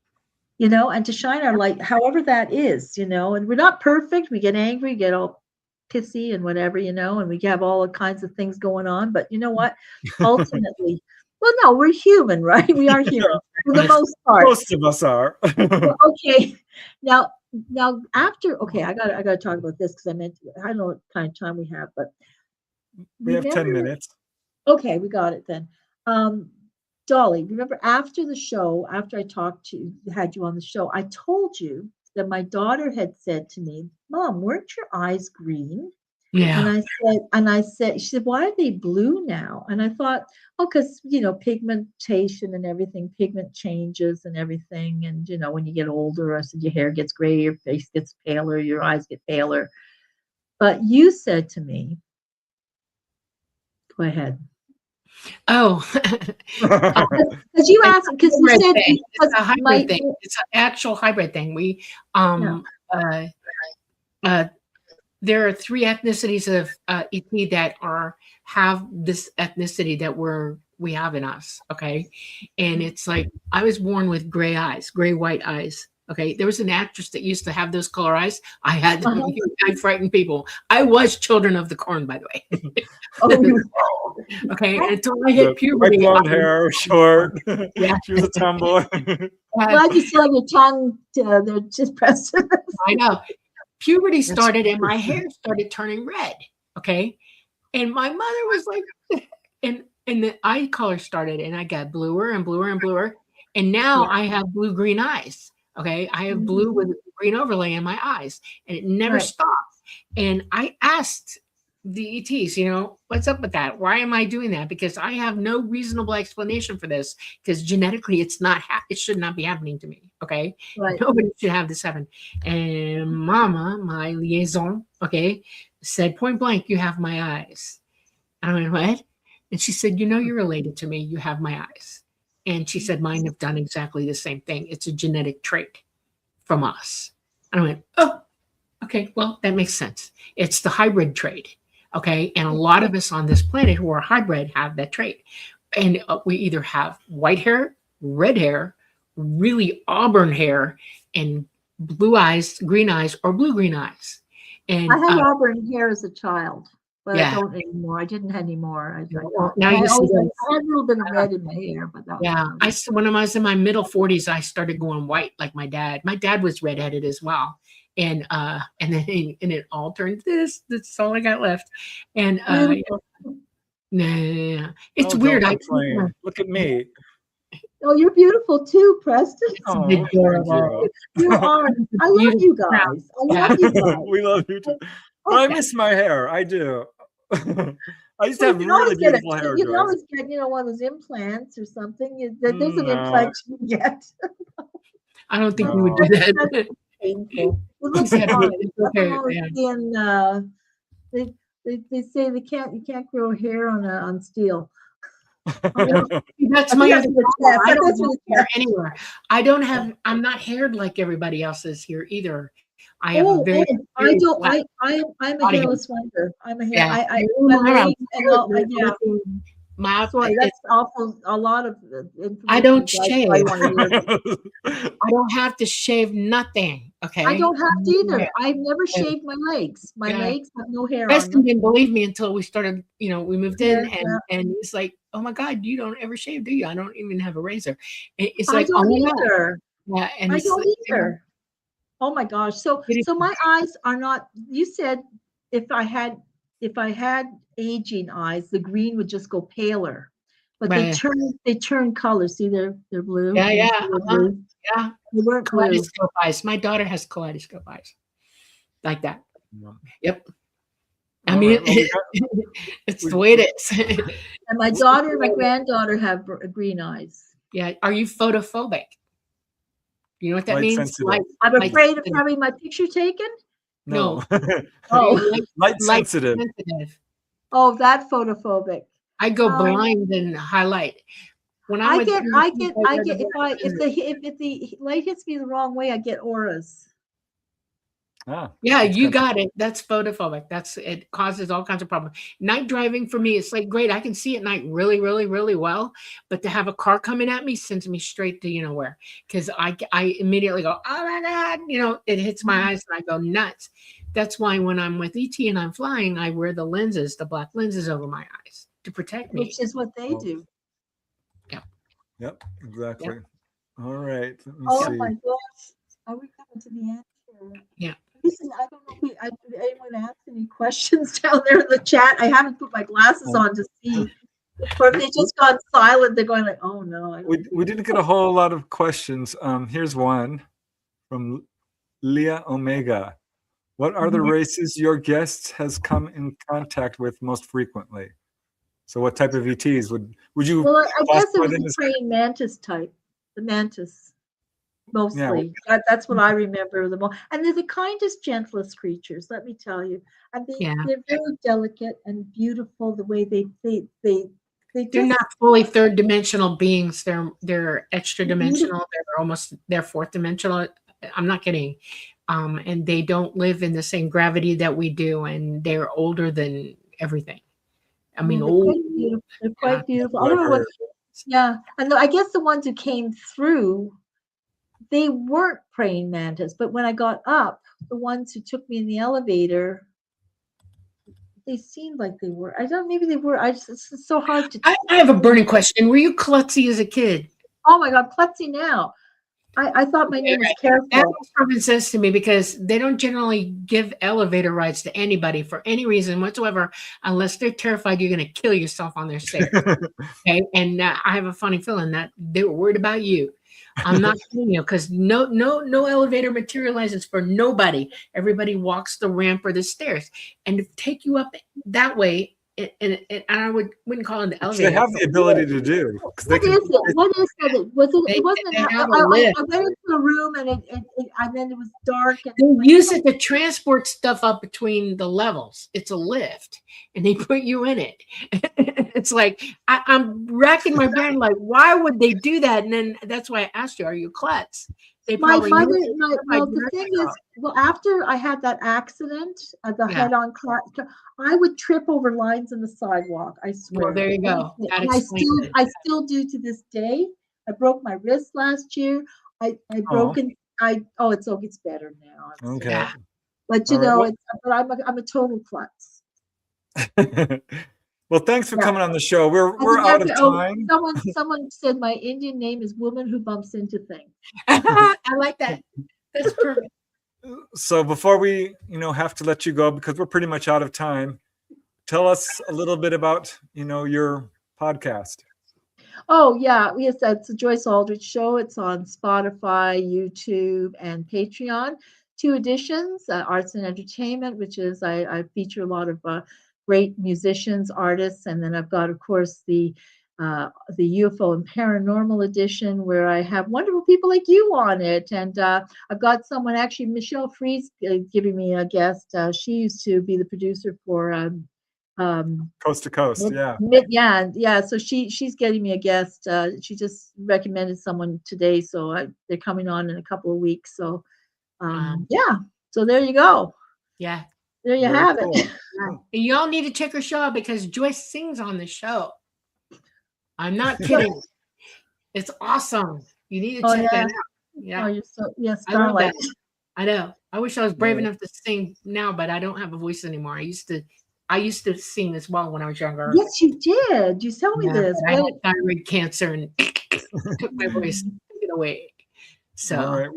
And to shine our light, however that is, and we're not perfect. We get angry, get all pissy and whatever, and we have all kinds of things going on. But you know what? Ultimately, well, no, we're human, right? We are human for the most part. Most of us are. Okay. Now after, I gotta talk about this because I don't know what kind of time we have, but we have 10 minutes. Okay, we got it then. Dolly, remember after the show, after I had you on the show, I told you that my daughter had said to me, Mom, weren't your eyes green? Yeah. And I said, she said, why are they blue now? And I thought, because, pigmentation and everything, pigment changes and everything. And, when you get older, I said, your hair gets gray, your face gets paler, your eyes get paler. But you said to me, go ahead. Oh, because you asked, because you said it's a hybrid thing. It's an actual hybrid thing. We there are 3 ethnicities of ET that have this ethnicity that we have in us. Okay, and it's like I was born with gray white eyes. Okay, there was an actress that used to have those color eyes. I had them. I frightened people. I was Children of the Corn, by the way. Okay, until I hit puberty. White blonde hair, short. Yeah, she was a tomboy. Glad you still have your tongue. They're just pressed. I know. Puberty started and my hair started turning red. Okay, and my mother was like, and the eye color started, and I got bluer and bluer and bluer, and now I have blue-green eyes. Okay, I have blue with green overlay in my eyes, and it never stopped. And I asked the ETs, you know, what's up with that? Why am I doing that? Because I have no reasonable explanation for this, because genetically it's not, it should not be happening to me. Okay. Right. Nobody should have this happen. And Mama, my liaison, okay, said point blank, you have my eyes. I went, what? And she said, you know, you're related to me. You have my eyes. And she said, mine have done exactly the same thing. It's a genetic trait from us. And I went, oh, okay, well, that makes sense. It's the hybrid trait. Okay. And a lot of us on this planet who are hybrid have that trait. And we either have white hair, red hair, really auburn hair, and blue eyes, green eyes, or blue-green eyes. And I had auburn hair as a child, but yeah. I don't anymore. I didn't anymore. Now I you see had a little bit of red in my hair, but that was when I was in my middle 40s, I started going white like my dad. My dad was redheaded as well. And then it all turned this. That's all I got left. And it's weird. Look at me. Oh, you're beautiful too, Preston. Oh, adorable. You are. I love you guys. I love you guys. We love you too. But I miss my hair. I do. I used to have really beautiful hair. You can always get, one of those implants or something. There's an implant you can get. I don't think we would do that. Painful. It looks they say you can't grow hair on steel. That's my other problem. I don't have hair anywhere. I'm not haired like everybody else is here either. I have a very I'm a hairless wonder. I'm a hair. That's awful. A lot of I don't shave. I don't have to shave nothing. Okay. I don't have to either. I've never shaved my legs. My legs have no hair. Preston didn't believe me until we started. We moved in, and he's like, "Oh my God, you don't ever shave, do you? I don't even have a razor." And it's like, I don't either. Yeah, and I don't either. Oh my gosh. So my eyes are not. You said if I had aging eyes, the green would just go paler, but they turn color. See, they're blue. Yeah. Blue. Yeah. They weren't kaleidoscope eyes. My daughter has kaleidoscope eyes, like that. Yep. I mean, it's the way it is. And my daughter and my granddaughter have green eyes. Yeah. Are you photophobic? You know what that means? I'm afraid of having my picture taken. No. Oh, light sensitive. Oh, that photophobic. I go blind and highlight. When I get if the light hits me the wrong way, I get auras. Yeah, you got it. That's photophobic. It causes all kinds of problems. Night driving for me, it's like great. I can see at night really, really, really well, but to have a car coming at me sends me straight to where, because I immediately go, oh my God, it hits my eyes and I go nuts. That's why when I'm with ET and I'm flying, I wear the black lenses over my eyes to protect me. Which is what they do. Yep, exactly. Yep. All right. Let me see. My gosh. Are we coming to the end here? Yeah. Listen, I don't know if anyone asked any questions down there in the chat. I haven't put my glasses on to see. Or if they just gone silent, they're going like, oh no. We didn't get a whole lot of questions. Here's one from Leah Omega. What are the races your guests has come in contact with most frequently? So what type of ETs would you? Well, I guess it was the praying mantis type, the mantis, mostly. Yeah. That's what I remember the most. And they're the kindest, gentlest creatures. Let me tell you, and they're very delicate and beautiful. The way they're not fully third dimensional beings. They're extra dimensional. They're fourth dimensional. I'm not kidding. And they don't live in the same gravity that we do, and they're older than everything. I mean, they're quite beautiful. I don't know and I guess the ones who came through, they weren't praying mantis, but when I got up, the ones who took me in the elevator, they seemed like they were. Maybe they were. It's so hard to. I have a burning question. Were you klutzy as a kid? Oh my God, klutzy now. I thought my name was Careful. That makes sense to me because they don't generally give elevator rides to anybody for any reason whatsoever, unless they're terrified you're going to kill yourself on their stairs. Okay, and I have a funny feeling that they were worried about you. I'm not kidding you, because no elevator materializes for nobody. Everybody walks the ramp or the stairs, and to take you up that way, and I wouldn't call it the Which elevator. they have the ability to do. What is it? What is that? Was it? They- It wasn't. they have a I lift. went into a room and and then it was dark. And They use it to transport stuff up between the levels. It's a lift, and they put you in it. It's like I'm racking my brain, like, why would they do that? And then that's why I asked you, are you klutz? They my probably mother, use it well, to the thing direct is, well, after I had that accident, the Yeah. head-on crash, I would trip over lines in the sidewalk. I swear. Well, there you go. That And explains it. I still do to this day. I broke my wrist last year. I broken. Oh, it gets better now. Okay. Yeah. But you All right, know, well- I'm a total klutz. Well, thanks for Yeah. coming on the show. We're out of time. Someone said my Indian name is woman who bumps into things. I like that. That's perfect. So before we, have to let you go because we're pretty much out of time, tell us a little bit about, your podcast. Oh yeah, yes, that's the Joyce Aldrich Show. It's on Spotify, YouTube, and Patreon. 2 editions, Arts and Entertainment, which is I feature a lot of great musicians, artists, and then I've got, of course, the UFO and Paranormal edition, where I have wonderful people like you on it, and I've got someone, actually, Michelle Freeze, giving me a guest. She used to be the producer for Coast to Coast, yeah. Yeah. So she's getting me a guest. She just recommended someone today, so they're coming on in a couple of weeks. So yeah. So there you go. Yeah. There you Very have cool. it. And y'all need to check her show out because Joyce sings on the show. I'm not kidding. It's awesome. You need to check that out. Yeah. Oh, you're so I love Starlight. that. I know. I wish I was brave Yeah. enough to sing now, but I don't have a voice anymore. I used to sing as well when I was younger. Yes, you did. You tell me Yeah, this. but I had thyroid cancer and took my voice away. So All right,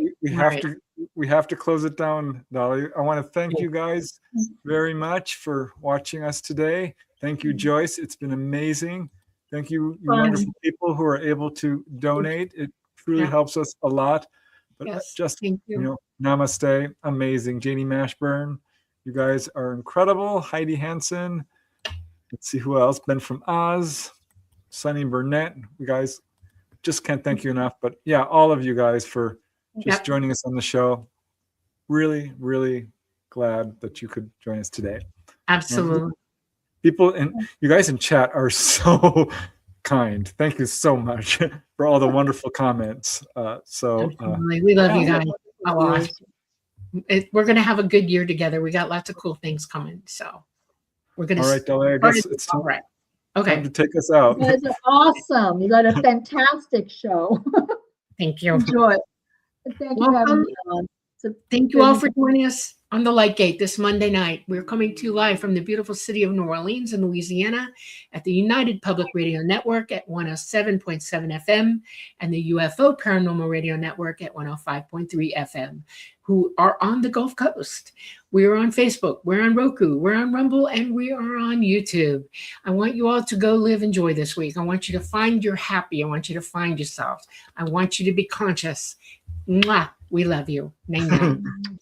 we have to close it down, Dolly. I want to thank you guys very much for watching us today. Thank you, Joyce. It's been amazing. Thank you, you wonderful people who are able to donate. It truly helps us a lot. But Yes, just, thank you. namaste. Amazing. Janie Mashburn, you guys are incredible. Heidi Hansen. Let's see who else. Ben from Oz. Sunny Burnett. You guys, just can't thank you enough. But yeah, all of you guys for just joining us on the show. Really, really glad that you could join us today. Absolutely. People and you guys in chat are so kind. Thank you so much for all the wonderful comments. We love you guys a lot. We're going to have a good year together. We got lots of cool things coming. So we're going to. All right, Dolly, I guess it's all right. Okay. time to take us out. You guys are awesome. You got a fantastic show. Thank you. Enjoy. Thank you for having me on. Thank you all for joining us on the Lightgate this Monday night. We're coming to you live from the beautiful city of New Orleans in Louisiana at the United Public Radio Network at 107.7 FM and the UFO Paranormal Radio Network at 105.3 FM, who are on the Gulf Coast. We're on Facebook, we're on Roku, we're on Rumble, and we are on YouTube. I want you all to go live and joy this week. I want you to find your happy. I want you to find yourself. I want you to be conscious. Mwah. We love you. Nang, nang.